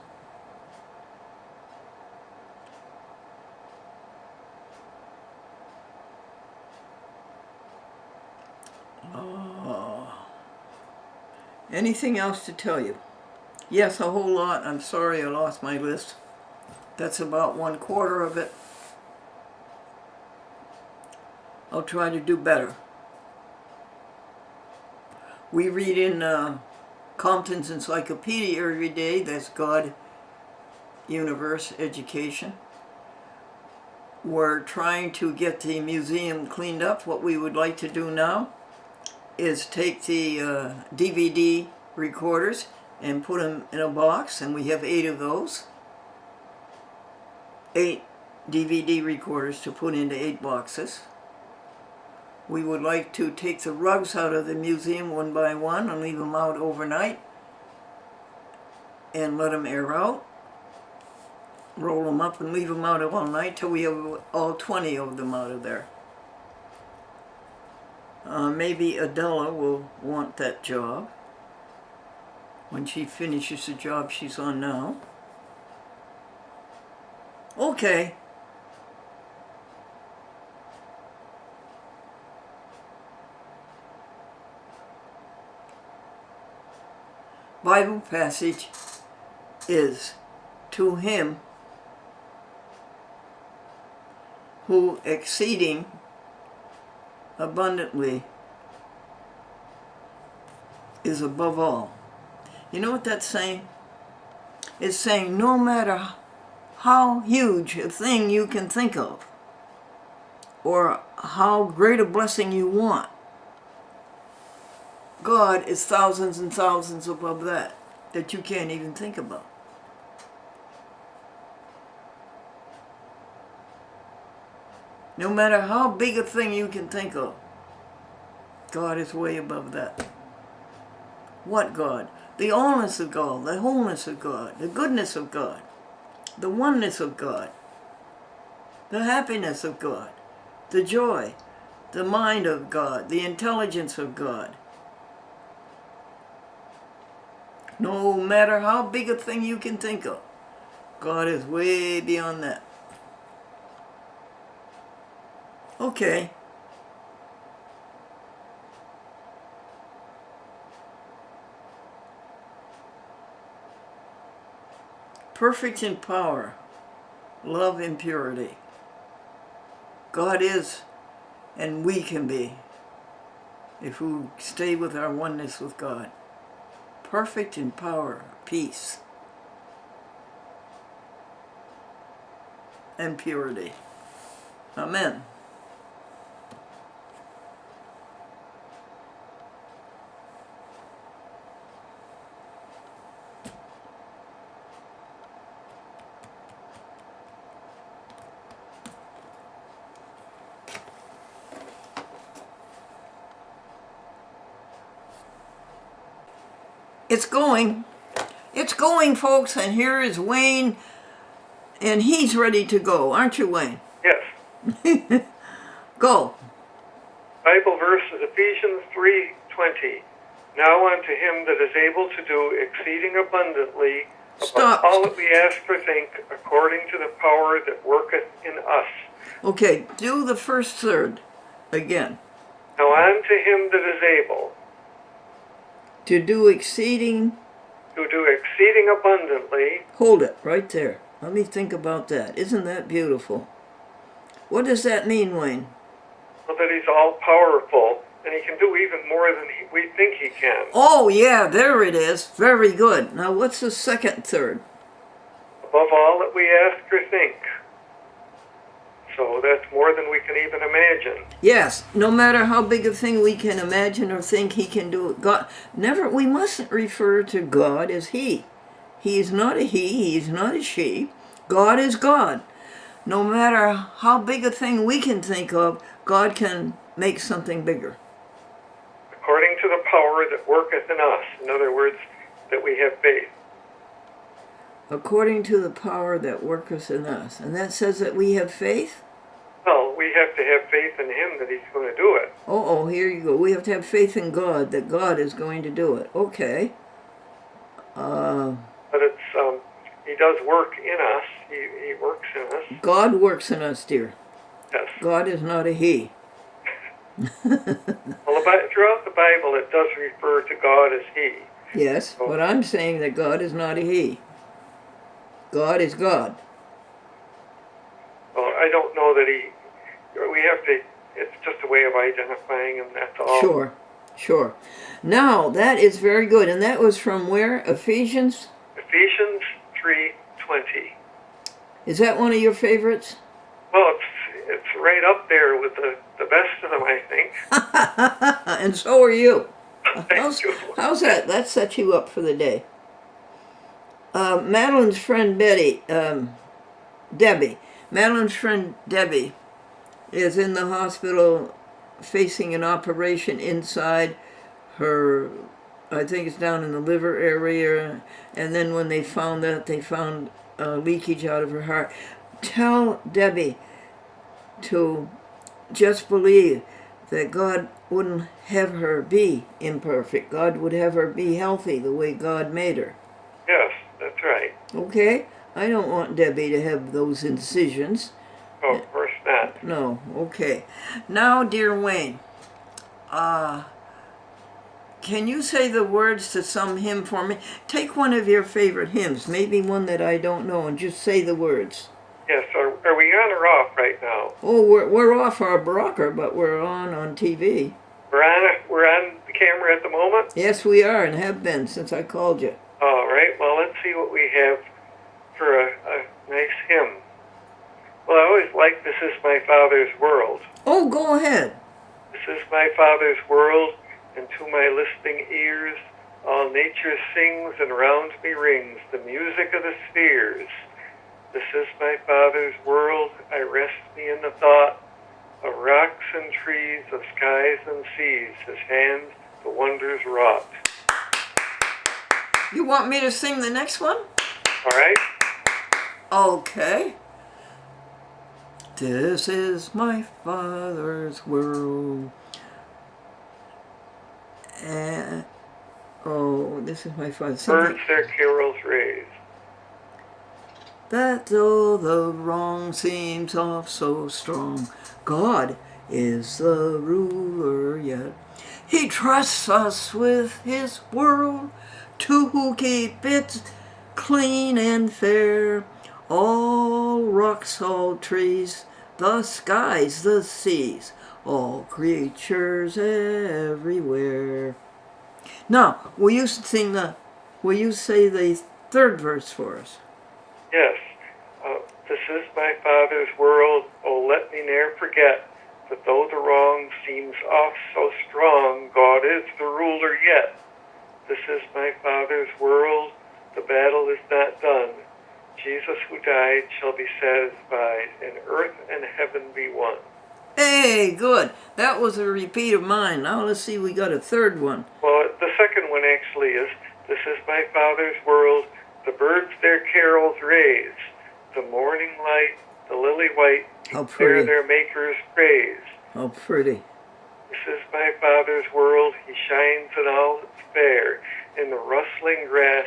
Anything else to tell you? Yes, a whole lot. I'm sorry I lost my list. That's about 1/4 of it. I'll try to do better. We read in Compton's Encyclopedia every day. That's God, Universe, Education. We're trying to get the museum cleaned up. What we would like to do now is take the DVD recorders and put them in a box, and we have 8 of those. 8 DVD recorders to put into 8 boxes. We would like to take the rugs out of the museum one by one and leave them out overnight and let them air out. Roll them up and leave them out all night till we have all 20 of them out of there. Maybe Adela will want that job when she finishes the job she's on now. Okay. Bible passage is, to him who exceeding abundantly is above all. You know what that's saying? It's saying no matter how huge a thing you can think of, or how great a blessing you want, God is thousands and thousands above that you can't even think about. No matter how big a thing you can think of, God is way above that. What God? The allness of God, the wholeness of God, the goodness of God, the oneness of God, the happiness of God, the joy, the mind of God, the intelligence of God. No matter how big a thing you can think of, God is way beyond that. Okay. Perfect in power, love and purity. God is, and we can be, if we stay with our oneness with God. Perfect in power, peace, and purity. Amen. It's going, folks, and here is Wayne, and he's ready to go. Aren't you, Wayne? Yes. Go. Bible verse is Ephesians 3:20. Now unto him that is able to do exceeding abundantly Stop. above all that we ask or think, according to the power that worketh in us. Okay, do the first third again. Now unto him that is able To do exceeding... to do exceeding abundantly. Hold it right there. Let me think about that. Isn't that beautiful? What does that mean, Wayne? So that he's all powerful, and he can do even more than we think he can. Oh, yeah, there it is. Very good. Now, what's the second third? Above all that we ask or think. So that's more than we can even imagine. Yes, no matter how big a thing we can imagine or think, he can do it. God, never, we mustn't refer to God as he. He is not a he is not a she. God is God. No matter how big a thing we can think of, God can make something bigger. According to the power that worketh in us. In other words, that we have faith. According to the power that worketh in us. And that says that we have faith? Well, we have to have faith in him that he's going to do it. Oh, here you go. We have to have faith in God, that God is going to do it. Okay. But it's he does work in us. He works in us. God works in us, dear. Yes. God is not a he. Well, throughout the Bible, it does refer to God as he. Yes, So, but I'm saying that God is not a he. God is God. well, I don't know that we have to, it's just a way of identifying him, that's all. Sure, sure. Now, that is very good. And that was from where? Ephesians? Ephesians 3:20. Is that one of your favorites? Well, it's right up there with the best of them, I think. And so are you. Thank you. How's that? That sets you up for the day. Madeline's friend Debbie. Madeline's friend Debbie is in the hospital facing an operation inside her, I think it's down in the liver area, and then when they found that, they found leakage out of her heart. Tell Debbie to just believe that God wouldn't have her be imperfect. God would have her be healthy the way God made her. Yes, that's right. Okay? I don't want Debbie to have those incisions. Oh, of course not. No, okay. Now, dear Wayne, can you say the words to some hymn for me? Take one of your favorite hymns, maybe one that I don't know, and just say the words. Yes, are we on or off right now? Oh, we're off our broker, but we're on TV. We're on the camera at the moment? Yes, we are, and have been since I called you. All right, well, let's see what we have for a nice hymn. Well, I always like This Is My Father's World. Oh, go ahead. This is my Father's world, and to my listening ears, all nature sings and round me rings the music of the spheres. This is my Father's world, I rest me in the thought of rocks and trees, of skies and seas, his hands the wonders wrought. You want me to sing the next one? All right? Okay. This is my Father's world. And, this is my Father's. Birds their carols raise. That though the wrong seems off so strong, God is the ruler yet. He trusts us with his world to keep it clean and fair. All rocks, all trees, the skies, the seas, all creatures everywhere. Now, will you say the third verse for us? Yes. This is my Father's world, oh let me ne'er forget that though the wrong seems oft so strong, God is the ruler yet. This is my Father's world, the battle is not done. Jesus who died shall be satisfied, and earth and heaven be one. Hey, good. That was a repeat of mine. Now let's see, we got a third one. Well, the second one actually is, This is my Father's world, the birds their carols raise, the morning light, the lily white, How declare pretty. their Maker's praise. How pretty. This is my Father's world, he shines in all its fair. In the rustling grass,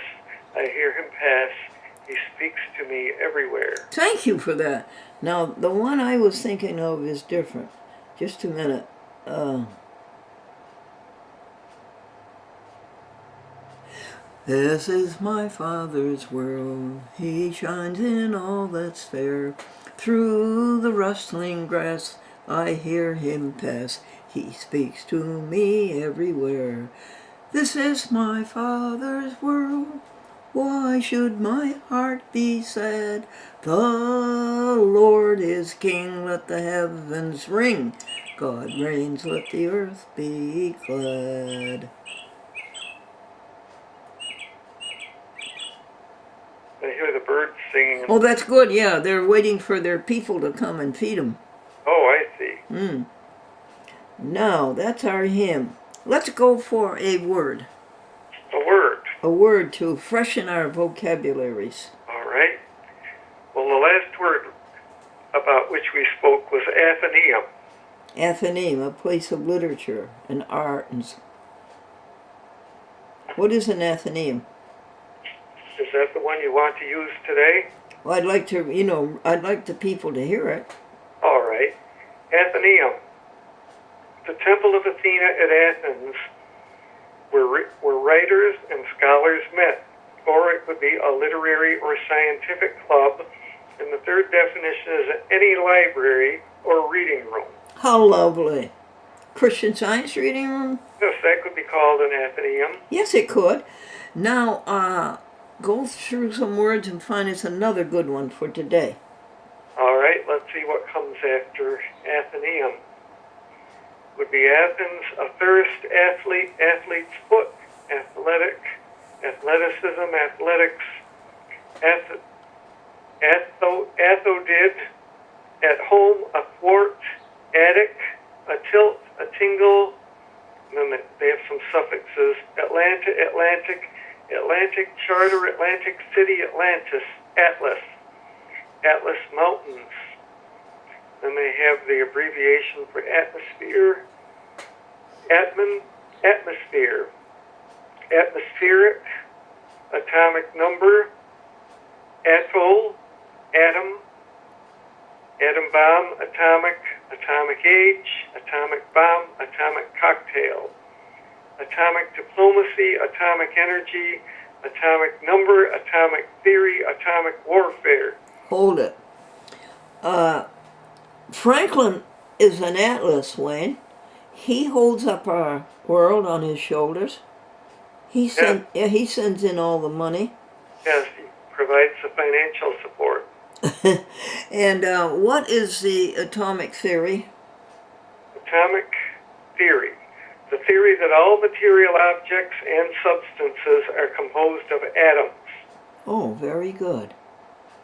I hear him pass, he speaks to me everywhere. Thank you for that. Now, the one I was thinking of is different. Just a minute. This is my Father's world. He shines in all that's fair. Through the rustling grass, I hear him pass. He speaks to me everywhere. This is my Father's world. Why should my heart be sad? The Lord is King, let the heavens ring. God reigns, let the earth be glad. I hear the birds singing. Oh, that's good, yeah. They're waiting for their people to come and feed them. Oh, I see. Now, that's our hymn. Let's go for a word. A word. A word to freshen our vocabularies. All right. Well, the last word about which we spoke was Athenaeum. Athenaeum, a place of literature and art. What is an Athenaeum? Is that the one you want to use today? Well, I'd like to, I'd like the people to hear it. All right. Athenaeum. The temple of Athena at Athens where writers and scholars met. Or it would be a literary or scientific club. And the third definition is any library or reading room. How lovely. Christian Science reading room? Yes, that could be called an athenaeum. Yes, it could. Now, go through some words and find us another good one for today. All right, let's see what comes after athenaeum. Would be Athens, a thirst, athlete, athlete's foot, athletic, athleticism, athletics, athodid, at home, athwart, attic, a tilt, a tingle, and then they have some suffixes, Atlanta, Atlantic, Atlantic Charter, Atlantic City, Atlantis, Atlas, Atlas Mountains. Then they have the abbreviation for atmosphere, atmosphere, atmospheric, atomic number, atoll, atom, atom bomb, atomic age, atomic bomb, atomic cocktail, atomic diplomacy, atomic energy, atomic number, atomic theory, atomic warfare. Hold it. Franklin is an atlas, Wayne. He holds up our world on his shoulders. He sends in all the money. Yes, he provides the financial support. And what is the atomic theory? Atomic theory. The theory that all material objects and substances are composed of atoms. Oh, very good.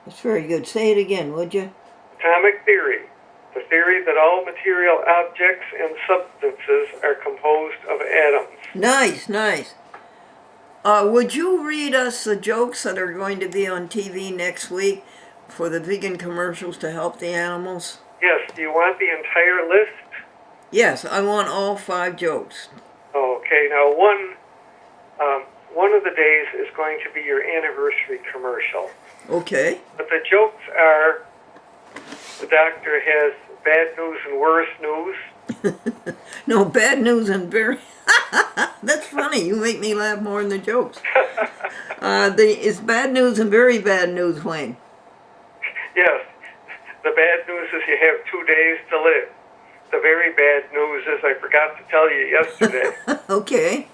That's very good. Say it again, would you? Atomic theory. The theory that all material objects and substances are composed of atoms. Nice, nice. Would you read us the jokes that are going to be on TV next week for the vegan commercials to help the animals? Yes, do you want the entire list? Yes, I want all 5 jokes. Okay, now one of the days is going to be your anniversary commercial. Okay. But the jokes are, the doctor has bad news and worse news. No, bad news and very... That's funny. You make me laugh more than the jokes. It's bad news and very bad news, Wayne. Yes, the bad news is you have 2 days to live. The very bad news is I forgot to tell you yesterday. Okay.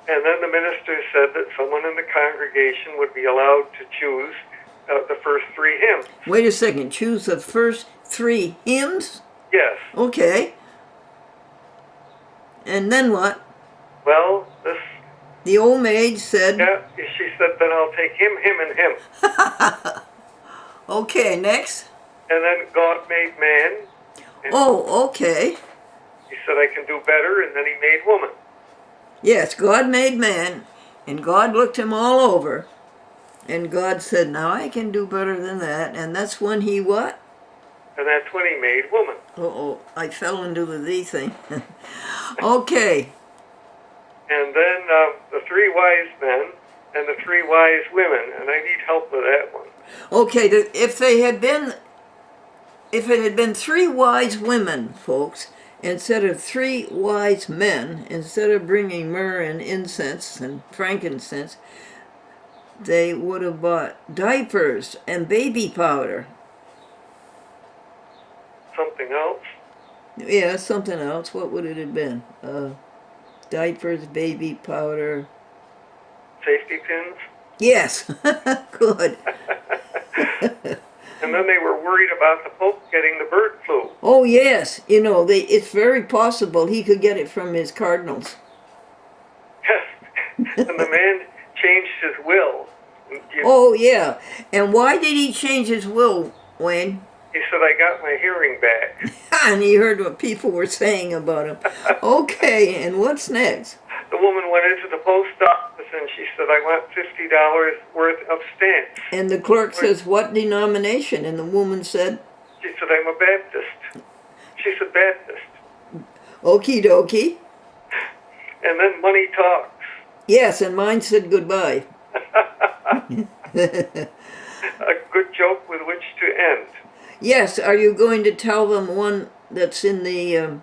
And then the minister said that someone in the congregation would be allowed to choose the first 3 hymns. Wait a second. Choose the first 3 hymns? Yes. Okay. And then what? Well, The old maid said... Yeah, she said, then I'll take him, and him. Okay, next. And then God made man. Oh, okay. He said, I can do better, and then he made woman. Yes, God made man, and God looked him all over, and God said, now I can do better than that, and that's when he what? And that's when he made woman. Uh-oh, I fell into the thee thing. Okay. And then the 3 wise men and the 3 wise women, and I need help with that one. Okay, if it had been 3 wise women, folks, instead of 3 wise men, instead of bringing myrrh and incense and frankincense, they would have bought diapers and baby powder. Something else? Yeah, something else. What would it have been? Diapers, baby powder. Safety pins? Yes, good. And then they were worried about the Pope getting the bird flu. Oh yes, it's very possible he could get it from his cardinals. Yes. And the man changed his will. Oh yeah, and why did he change his will, Wayne? He said, I got my hearing back. And he heard what people were saying about him. Okay, and what's next? The woman went into the post office and she said, I want $50 worth of stamps. And the clerk says, what denomination? And the woman said, She said, I'm a Baptist. She said, Baptist. okie dokie. And then money talks. Yes, and mine said goodbye. A good joke with which to end. Yes, are you going to tell them one that's in the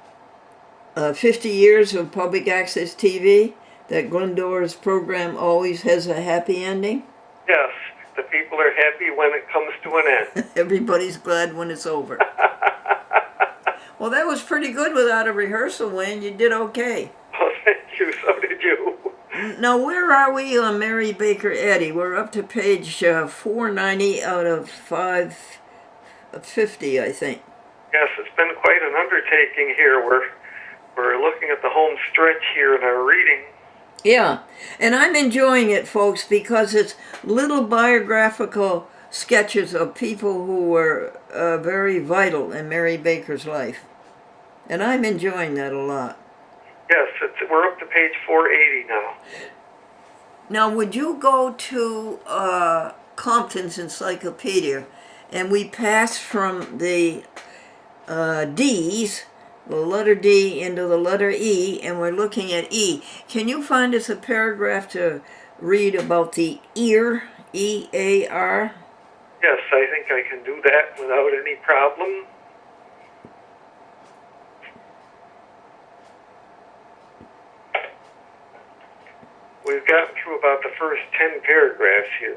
50 years of public access TV? that Glendora's program always has a happy ending? Yes, the people are happy when it comes to an end. Everybody's glad when it's over. Well, that was pretty good without a rehearsal, Wayne. You did okay. Oh, thank you. So did you. Now, where are we on Mary Baker Eddy? We're up to page 490 out of 550, I think. Yes, it's been quite an undertaking here. We're looking at the home stretch here in our reading. Yeah, and I'm enjoying it, folks, because it's little biographical sketches of people who were very vital in Mary Baker's life. And I'm enjoying that a lot. Yes, we're up to page 480 now. Now, would you go to Compton's Encyclopedia, and we pass from the D's, the letter D, into the letter E, and we're looking at E. Can you find us a paragraph to read about the ear, E-A-R? Yes, I think I can do that without any problem. We've gotten through about the first 10 paragraphs here.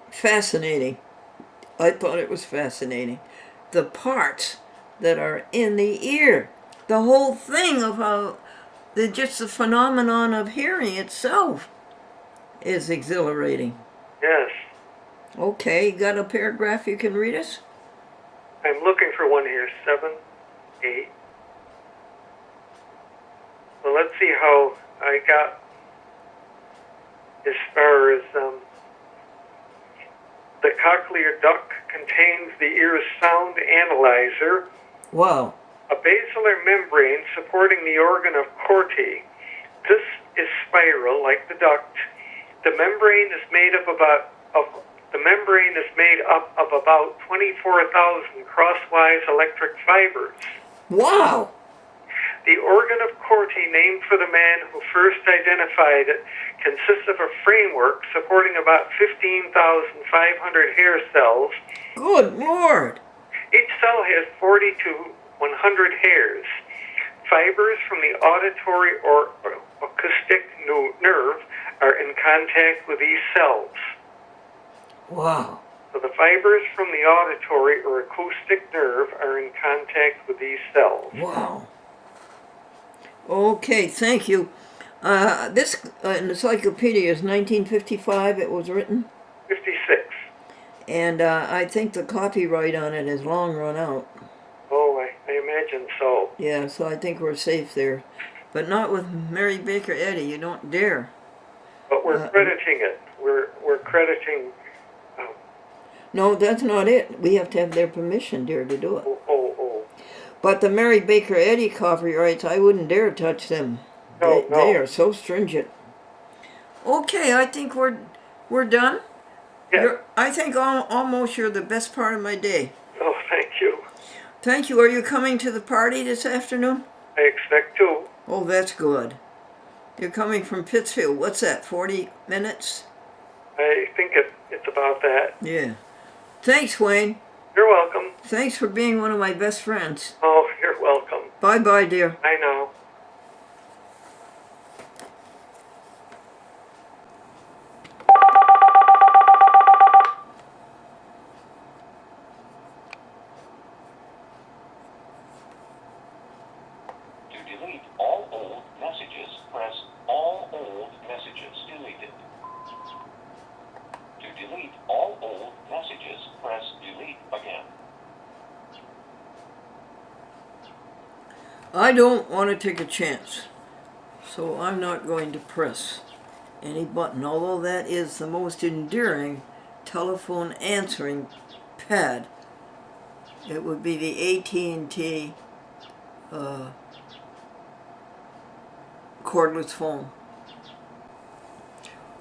Fascinating. I thought it was fascinating. The parts that are in the ear. The whole thing of how just the phenomenon of hearing itself is exhilarating. Yes. Okay, got a paragraph you can read us? I'm looking for one here. 7, 8. Well, let's see how I got as far as the cochlear duct contains the ear's sound analyzer, Wow. a basilar membrane supporting the organ of Corti. This is spiral, like the duct. The membrane is made up of about 24,000 crosswise electric fibers. Wow. The organ of Corti, named for the man who first identified it, consists of a framework supporting about 15,500 hair cells. Good Lord. Each cell has 40 to 100 hairs. Fibers from the auditory or acoustic nerve are in contact with these cells. Wow. So the fibers from the auditory or acoustic nerve are in contact with these cells. Wow. Okay, thank you. This encyclopedia is 1955, it was written. 56. And I think the copyright on it has long run out. Oh, I imagine so. Yeah, so I think we're safe there. But not with Mary Baker Eddy, you don't dare. But we're crediting it. We're crediting... No, that's not it. We have to have their permission, dear, to do it. Oh. But the Mary Baker Eddy copyrights, I wouldn't dare touch them. No. They are so stringent. Okay, I think we're done. Yeah. I think almost you're the best part of my day. Oh, thank you. Thank you. Are you coming to the party this afternoon? I expect to. Oh, that's good. You're coming from Pittsfield. What's that, 40 minutes? I think it's about that. Yeah. Thanks, Wayne. You're welcome. Thanks for being one of my best friends. Oh, you're welcome. Bye-bye, dear. I know. To delete all old messages, press All Old Messages Deleted. To delete all old messages, press Delete again. I don't want to take a chance, so I'm not going to press any button, although that is the most endearing telephone answering pad. It would be the AT&T cordless phone.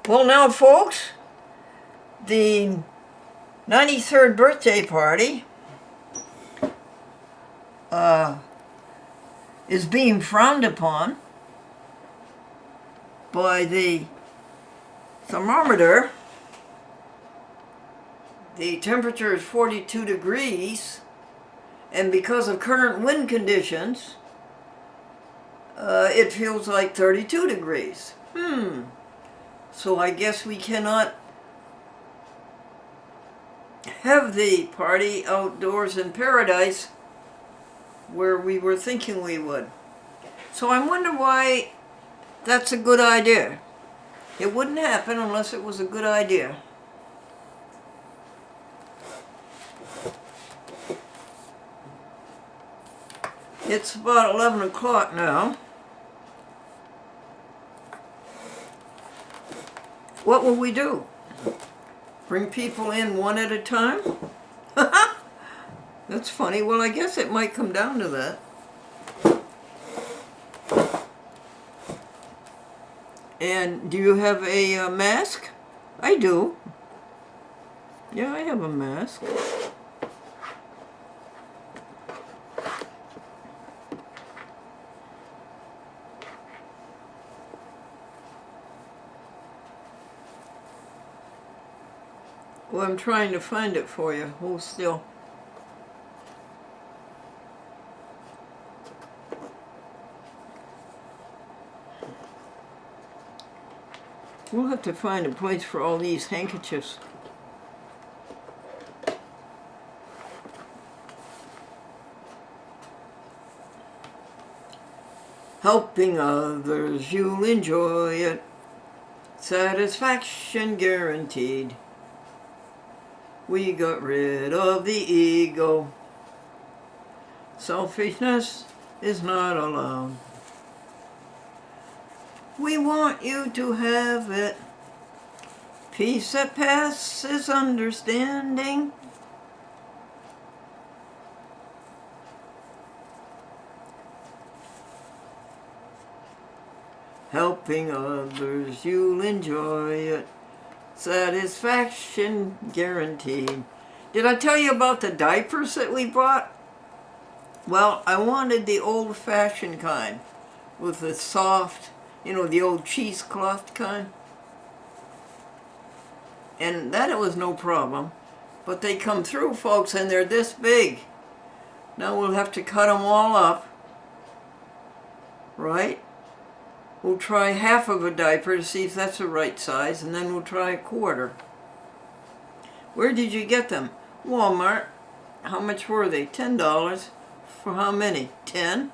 Well, now, folks, the 93rd birthday party is being frowned upon by the thermometer. The temperature is 42 degrees, and because of current wind conditions, it feels like 32 degrees. So I guess we cannot have the party outdoors in paradise where we were thinking we would. So I wonder why that's a good idea. It wouldn't happen unless it was a good idea. It's about 11 o'clock now. What will we do? Bring people in one at a time? That's funny. Well, I guess it might come down to that. And do you have a mask? I do. Yeah, I have a mask. Well, I'm trying to find it for you. Hold still. We'll have to find a place for all these handkerchiefs. Helping others, you'll enjoy it. Satisfaction guaranteed. We got rid of the ego. Selfishness is not allowed. We want you to have it. Peace that passes understanding. Helping others, you'll enjoy it. Satisfaction guaranteed. Did I tell you about the diapers that we bought? Well, I wanted the old-fashioned kind with the soft, the old cheesecloth kind. And that was no problem. But they come through, folks, and they're this big. Now we'll have to cut them all up. Right? We'll try half of a diaper to see if that's the right size, and then we'll try a quarter. Where did you get them? Walmart. How much were they? $10. For how many? 10?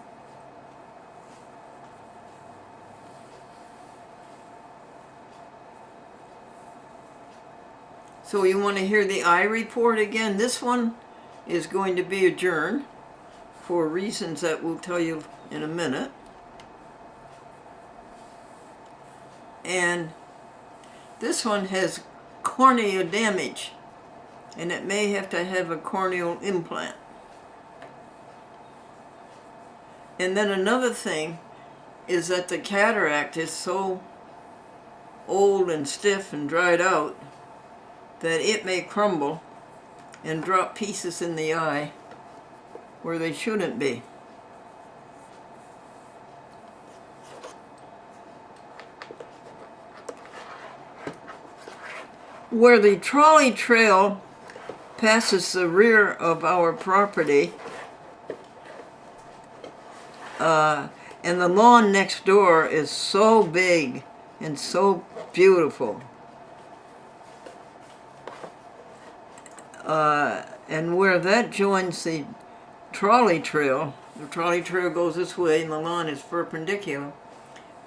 So you want to hear the eye report again? This one is going to be adjourned for reasons that we'll tell you in a minute. And this one has cornea damage, and it may have to have a corneal implant. And then another thing is that the cataract is so old and stiff and dried out that it may crumble and drop pieces in the eye where they shouldn't be. Where the trolley trail passes the rear of our property, and the lawn next door is so big and so beautiful. And where that joins the trolley trail goes this way and the lawn is perpendicular.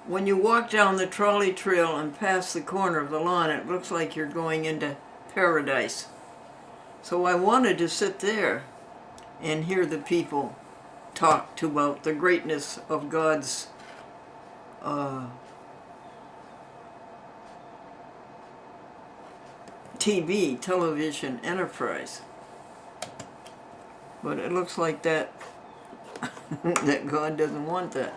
When you walk down the trolley trail and pass the corner of the lawn, it looks like you're going into paradise. So I wanted to sit there and hear the people talk about the greatness of God's television enterprise. But it looks like that that God doesn't want that.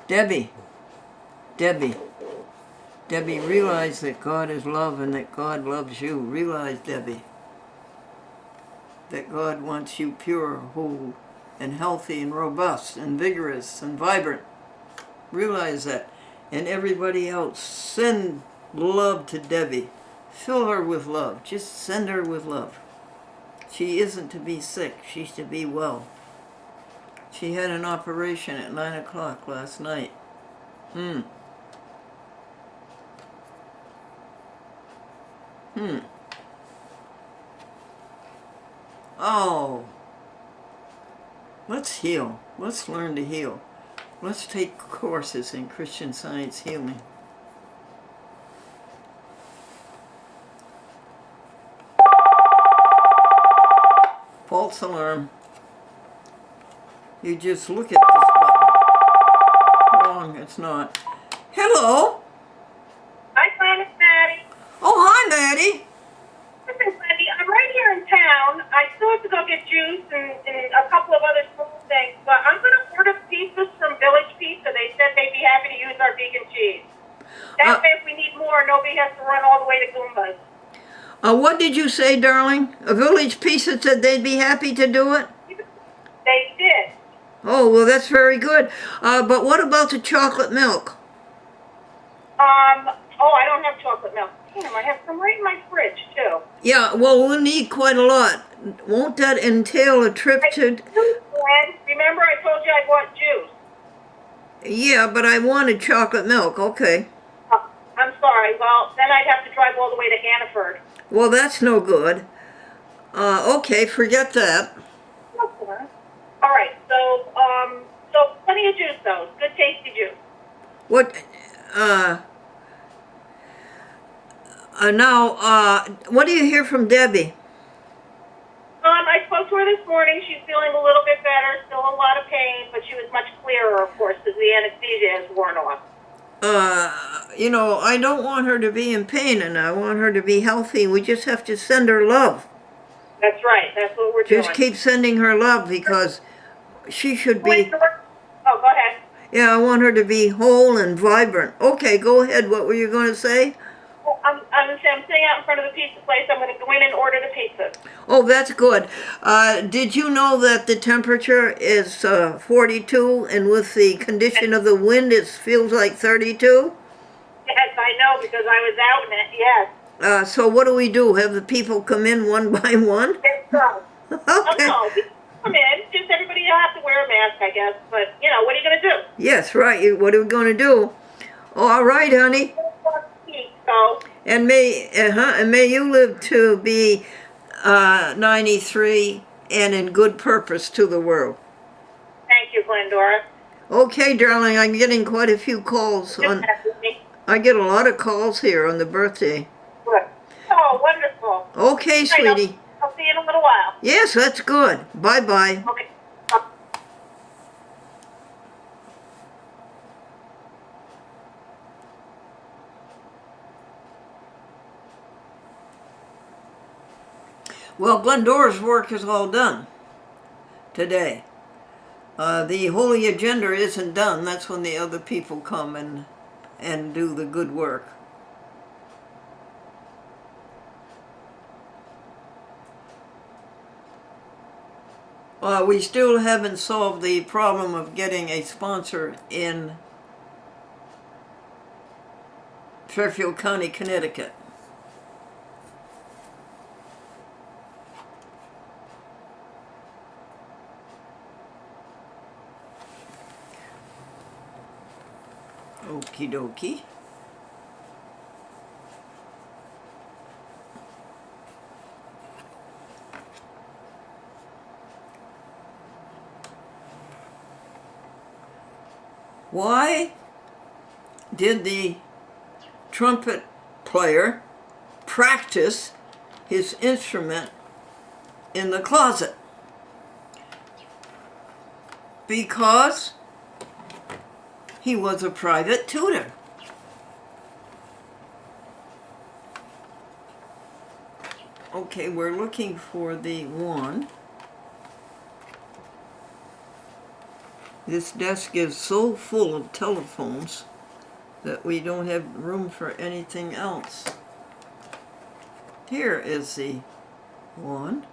Debbie, realize that God is love and that God loves you. Realize, Debbie, that God wants you pure, whole, and healthy, and robust, and vigorous, and vibrant. Realize that. And everybody else, send love to Debbie. Fill her with love. Just send her with love. She isn't to be sick. She's to be well. She had an operation at 9 o'clock last night. Hmm. Oh. Let's heal. Let's learn to heal. Let's take courses in Christian Science healing. False alarm. You just look at this button. Wrong, it's not. Hello. Hi, Glenn, it's Maddie. Oh, hi, Maddie. Listen, Glendy, I'm right here in town. I still have to go get juice and a couple of other small things, but I'm going to order pizzas from Village Pizza. They said they'd be happy to use our vegan cheese. That way, if we need more, nobody has to run all the way to Goomba's. What did you say, darling? A Village Pizza said they'd be happy to do it? They did. Oh, well, that's very good. But what about the chocolate milk? Oh, I don't have chocolate milk. Damn, I have some right in my fridge, too. Yeah, well, we'll need quite a lot. Won't that entail a trip to... Glenn, remember I told you I want juice? Yeah, but I wanted chocolate milk. Okay. Oh, I'm sorry. Well, then I'd have to drive all the way to Hannaford. Well, that's no good. Okay, forget that. Okay. All right, so plenty of juice, though. Good tasty juice. What, now, what do you hear from Debbie? I spoke to her this morning. She's feeling a little bit better, still a lot of pain, but she was much clearer, of course, because the anesthesia has worn off. I don't want her to be in pain, and I want her to be healthy. We just have to send her love. That's right. That's what we're doing. Just keep sending her love because she should be... Oh, go ahead. Yeah, I want her to be whole and vibrant. Okay, go ahead. What were you going to say? I'm sitting out in front of the pizza place. I'm going to go in and order the pizza. Oh, that's good. Did you know that the temperature is 42, and with the condition of the wind, it feels like 32? Yes, I know, because I was out in it, yes. So what do we do? Have the people come in one by one? Yes, so. Okay. No, come in. Just everybody will have to wear a mask, I guess. But, what are you going to do? Yes, right. What are we going to do? All right, honey. So, And may you live to be 93 and in good purpose to the world. thank you, Glendora. Okay, darling, I'm getting quite a few calls on. I get a lot of calls here on the birthday. Good. Oh, wonderful. Okay, Right, sweetie. I'll see you in a little while. Yes, that's good. Bye-bye. Okay. Well, Glendora's work is all done today. The holy agenda isn't done. That's when the other people come and do the good work. We still haven't solved the problem of getting a sponsor in Fairfield County, Connecticut. Okie dokie. Why did the trumpet player practice his instrument in the closet? Because he was a private tutor. Okay, we're looking for the one. This desk is so full of telephones that we don't have room for anything else. Here is the one.